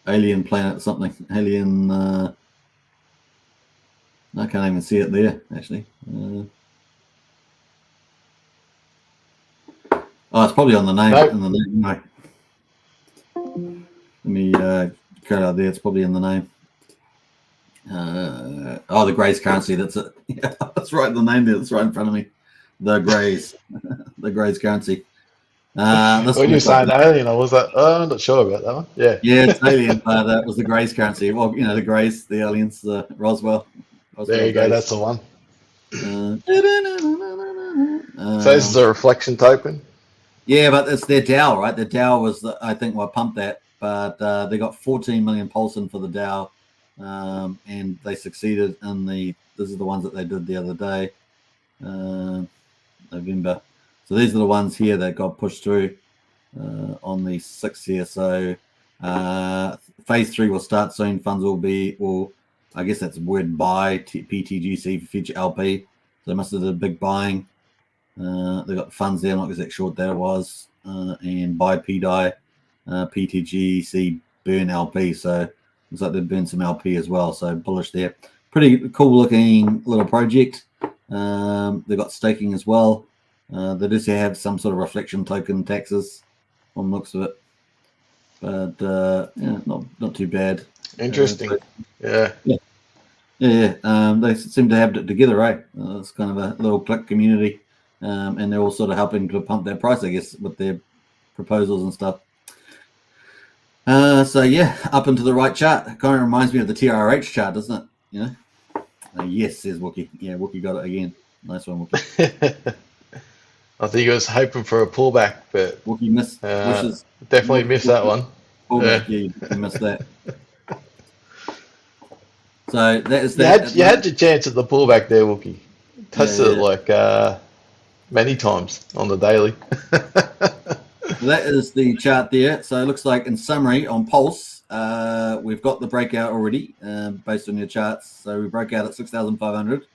Alien Planet something. Alien. I can't even see it there actually. It's probably on the name. Nope. In the name. No. Let me go out there. It's probably in the name. The Grays currency. That's it. Yeah, that's right. The name there. That's right in front of me. The Grays. The Grays currency. When you saying Alien, I was like, I'm not sure about that one. Yeah. Yeah, it's Alien. That was the Grays currency. Well, the Grays, the aliens, Roswell. There you go. That's the one. So this is a reflection token. Yeah, but it's their DAO, right? The DAO was, I think, what pumped that. But they got 14 million pulse in for the DAO, and they succeeded in the. This is the ones that they did the other day, November. So these are the ones here that got pushed through on the 6th here. So phase 3 will start soon. Funds will be, I guess that's word buy PTGC for future LP. So they must have did a big buying. They got funds there. I'm not exactly sure what that was. And buy PDI, PTGC burn LP. So looks like they burned some LP as well. So bullish there. Pretty cool looking little project. They've got staking as well. They just have some sort of reflection token taxes on the looks of it. But yeah, not too bad. Interesting. Yeah. They seem to have it together, right? It's kind of a little click community. And they're all sort of helping to pump that price, I guess, with their proposals and stuff. So yeah, up into the right chart. It kind of reminds me of the TRH chart, doesn't it? Yes, says Wookie. Yeah, Wookie got it again. Nice one, Wookie. I think he was hoping for a pullback, but Wookie missed. Definitely missed that one. Pullback, yeah, you missed that. So that is that. You had your chance at the pullback there, Wookie. Tested it like many times on the daily. So that is the chart there. So it looks like, in summary, on Pulse, we've got the breakout already based on your charts. So we broke out at 6,500.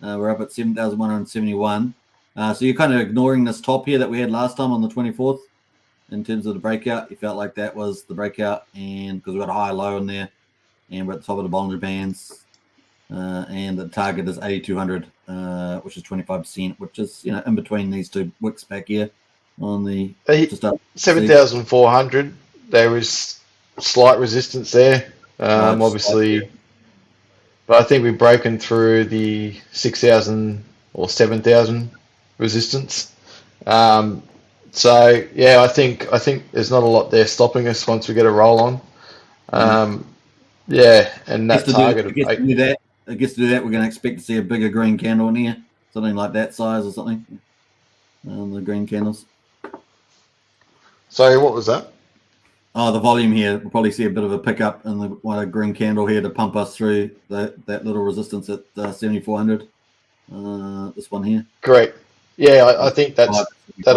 We're up at 7,171. So you're kind of ignoring this top here that we had last time on the 24th in terms of the breakout. You felt like that was the breakout, and because we got a high low in there, and we're at the top of the Bollinger Bands. and the target is 8,200, which is 25%, which is in between these two wicks back here on the just up 7,400. There is slight resistance there, obviously, yeah. but I think we've broken through the 6,000 or 7,000 resistance. So yeah, I think there's not a lot there stopping us once we get a roll on. Yeah, and that target of 8. I guess to do that, we're going to expect to see a bigger green candle in here, something like that size or something. The green candles. Sorry, what was that? Oh, the volume here. We'll probably see a bit of a pickup in the green candle here to pump us through that little resistance at 7,400. This one here. Great. Yeah, I think that'll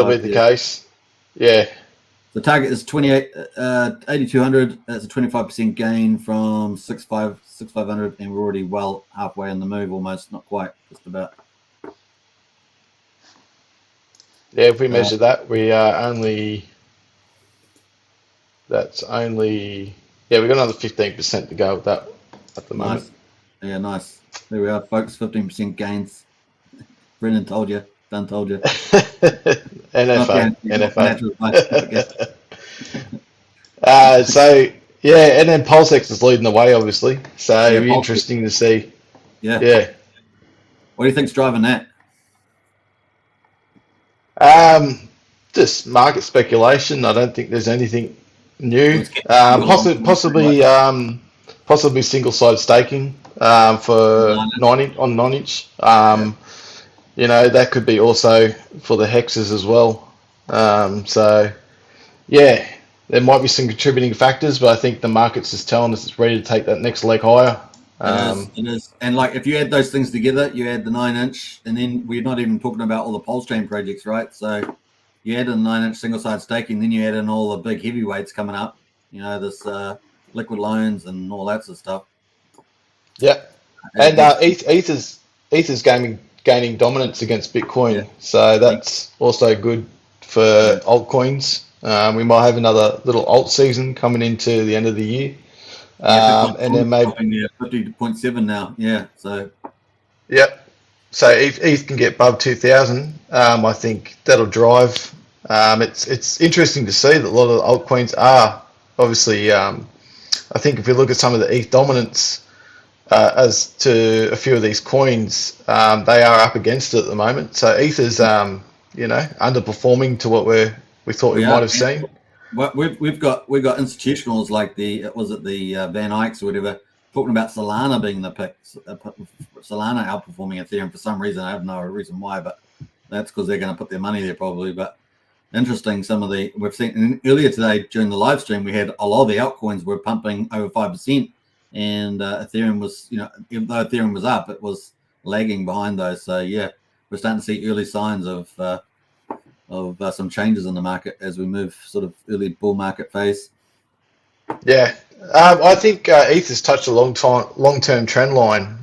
be the case. Yeah. The target is 8,200. That's a 25% gain from 6,500, and we're already well halfway in the move, almost, not quite, just about. Yeah, if we measure that, we are only. That's only. Yeah, we've got another 15% to go with that at the moment. Yeah, nice. There we are, folks. 15% gains. Brendan told you. Done told you. NFA. So yeah, and then PulseX is leading the way, obviously. So it'll be interesting to see. Yeah. What do you think's driving that? Just market speculation. I don't think there's anything new. Possibly single-side staking for 9-inch. That could be also for the hexes as well. So yeah, there might be some contributing factors, but I think the market's just telling us it's ready to take that next leg higher. It is. And like, if you add those things together, you add the 9-inch, and then we're not even talking about all the Pulsechain projects, right? So you add in 9-inch single-side staking, then you add in all the big heavyweights coming up, this liquid loans and all that sort of stuff. Yeah. And Ether's gaining dominance against Bitcoin, so that's also good for altcoins. We might have another little alt season coming into the end of the year. And then maybe 50.7 now. Yeah. So. Yep. So if ETH can get above 2,000, I think that'll drive. It's interesting to see that a lot of the altcoins are obviously. I think if you look at some of the ETH dominance as to a few of these coins, they are up against it at the moment. So ETH is underperforming to what we thought we might have seen. Well, we've got institutionals like the Van Eycks or whatever talking about Solana being the pick. Solana outperforming Ethereum for some reason. I have no reason why, but that's because they're going to put their money there probably. But interesting, we've seen earlier today during the live stream, we had a lot of the altcoins were pumping over 5%, and Ethereum was, even though Ethereum was up, it was lagging behind those. So yeah, we're starting to see early signs of some changes in the market as we move sort of early bull market phase. Yeah, I think ETH has touched a long-term trend line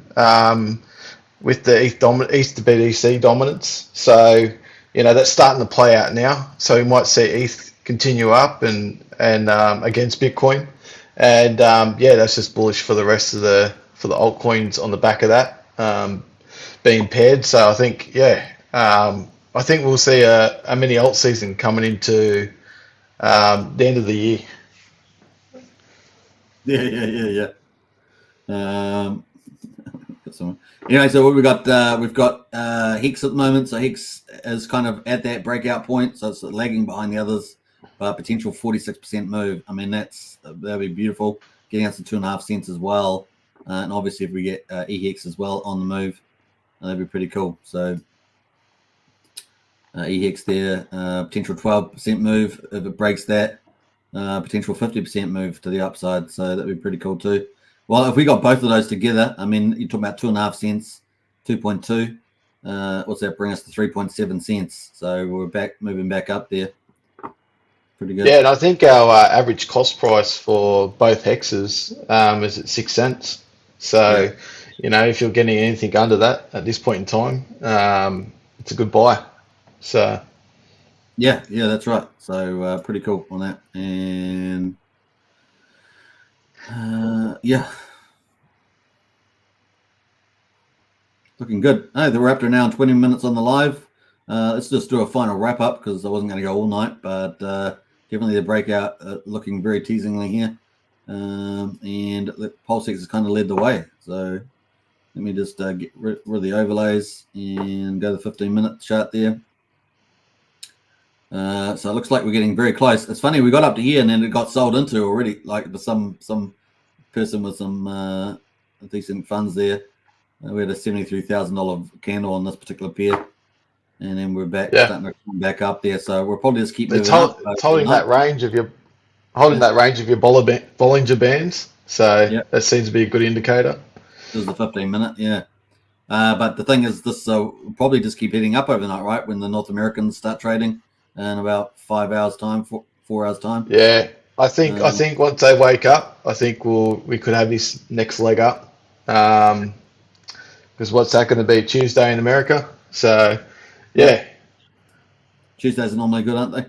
with the ETH to BTC dominance. So that's starting to play out now. So we might see ETH continue up and against Bitcoin, and that's just bullish for the rest of the altcoins on the back of that being paired. So I think I think we'll see a mini alt season coming into the end of the year. Yeah. Anyway, so what we've got Hex at the moment. So Hex is kind of at that breakout point, so it's lagging behind the others, but potential 46% move. I mean, that'll be beautiful, getting us to 2.5 cents as well. And obviously, if we get EHEX as well on the move, that'd be pretty cool. So EHEX there, potential 12% move if it breaks that, potential 50% move to the upside. So that'd be pretty cool too. Well, if we got both of those together, I mean, you're talking about 2.5 cents, 2.2. What's that bring us to 3.7 cents? So we're moving back up there. Pretty good. Yeah, and I think our average cost price for both hexes is at 6 cents. So, if you're getting anything under that at this point in time, it's a good buy. So. Yeah, that's right. So pretty cool on that. And Looking good. Hey, we're up to now 20 minutes on the live. Let's just do a final wrap up because I wasn't going to go all night, but definitely the breakout looking very teasingly here. And PulseX has kind of led the way. So let me just get rid of the overlays and go to the 15-minute chart there. So it looks like we're getting very close. It's funny, we got up to here and then it got sold into already, like some person with some decent funds there. We had a $73,000 candle on this particular pair, and then we're back starting to come back up there. So we'll probably just keep moving up. It's holding that range of your Bollinger Bands. So that seems to be a good indicator. This is the 15-minute, yeah. But the thing is, this will probably just keep heading up overnight, right? When the North Americans start trading in about 5 hours time, 4 hours time. Yeah, I think once they wake up, I think we could have this next leg up. Because what's that going to be? Tuesday in America. So yeah, Tuesdays are normally good, aren't they?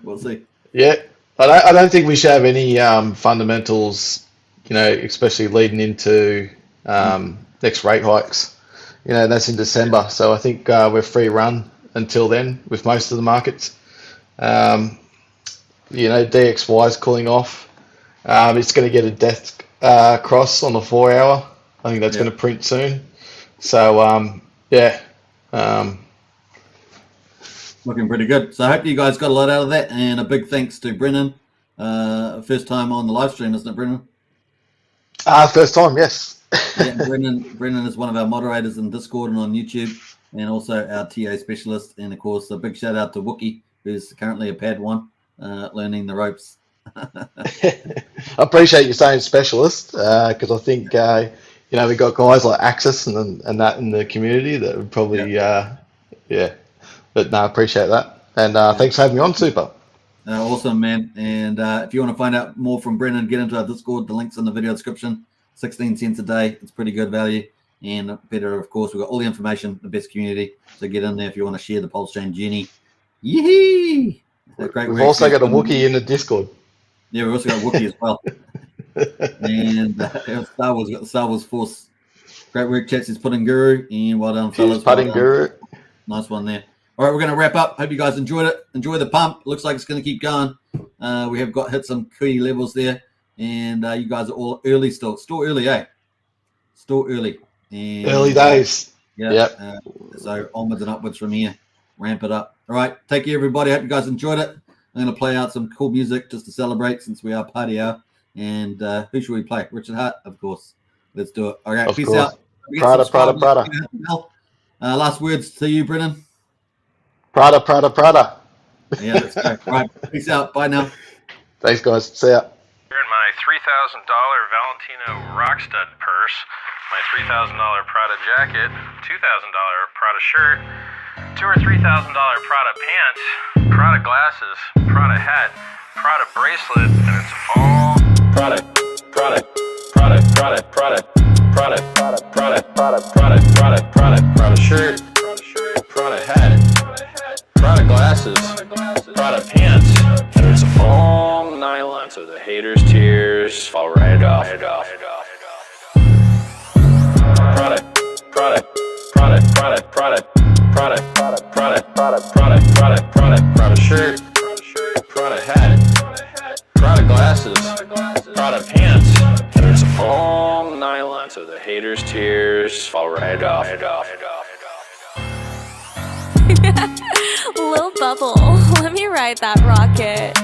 We'll see. Yeah, I don't think we should have any fundamentals, especially leading into next rate hikes. That's in December. So I think we're free run until then with most of the markets. DXY is cooling off. It's going to get a death cross on the 4 hour. I think that's going to print soon. So looking pretty good. So I hope you guys got a lot out of that, and a big thanks to Brennan. First time on the live stream, isn't it, Brennan? First time, yes. Yeah, Brennan is one of our moderators in Discord and on YouTube, and also our TA specialist. And of course, a big shout out to Wookie, who's currently a pad 1, learning the ropes. I appreciate you saying specialist, because I think we got guys like Axis and that in the community that would probably But no, I appreciate that, and thanks for having me on, Super. Awesome, man. And if you want to find out more from Brennan, get into our Discord. The link's in the video description. 16 cents a day. It's pretty good value. And better, of course, we've got all the information, the best community. So get in there if you want to share the Pulsechain journey. Yee! We've also got a Wookiee in the Discord. Yeah, we've also got a Wookiee as well. And Star Wars got the Star Wars Force. Great work, chats. He's putting Guru. And well done, fellas. Putting Guru. Nice one there. All right, we're going to wrap up. Hope you guys enjoyed it. Enjoy the pump. Looks like it's going to keep going. We have hit some key levels there. And you guys are all early still. Still early, eh? Still early. And, early days. Yep. So onwards and upwards from here. Ramp it up. All right. Take care, everybody. Hope you guys enjoyed it. I'm going to play out some cool music just to celebrate since we are party hour. And who should we play? Richard Hart, of course. Let's do it. All right. Peace out. Prada. Last words to you, Brennan. Prada. Yeah, let's go. All right. Peace out. Bye now. Thanks, guys. See ya. Here in my $3,000 Valentino Rockstud purse, my $3,000 Prada jacket, $2,000 Prada shirt, $2,000 or $3,000 Prada pants, Prada glasses, Prada hat, Prada bracelet, and it's all Prada shirt, Prada hat, Prada glasses, Prada pants, and it's all nylon, so the haters' tears fall right off. Prada shirt, Prada hat, Prada glasses, Prada pants, and it's all nylon, so the haters' tears fall right off. Lil Bubble, let me ride that rocket.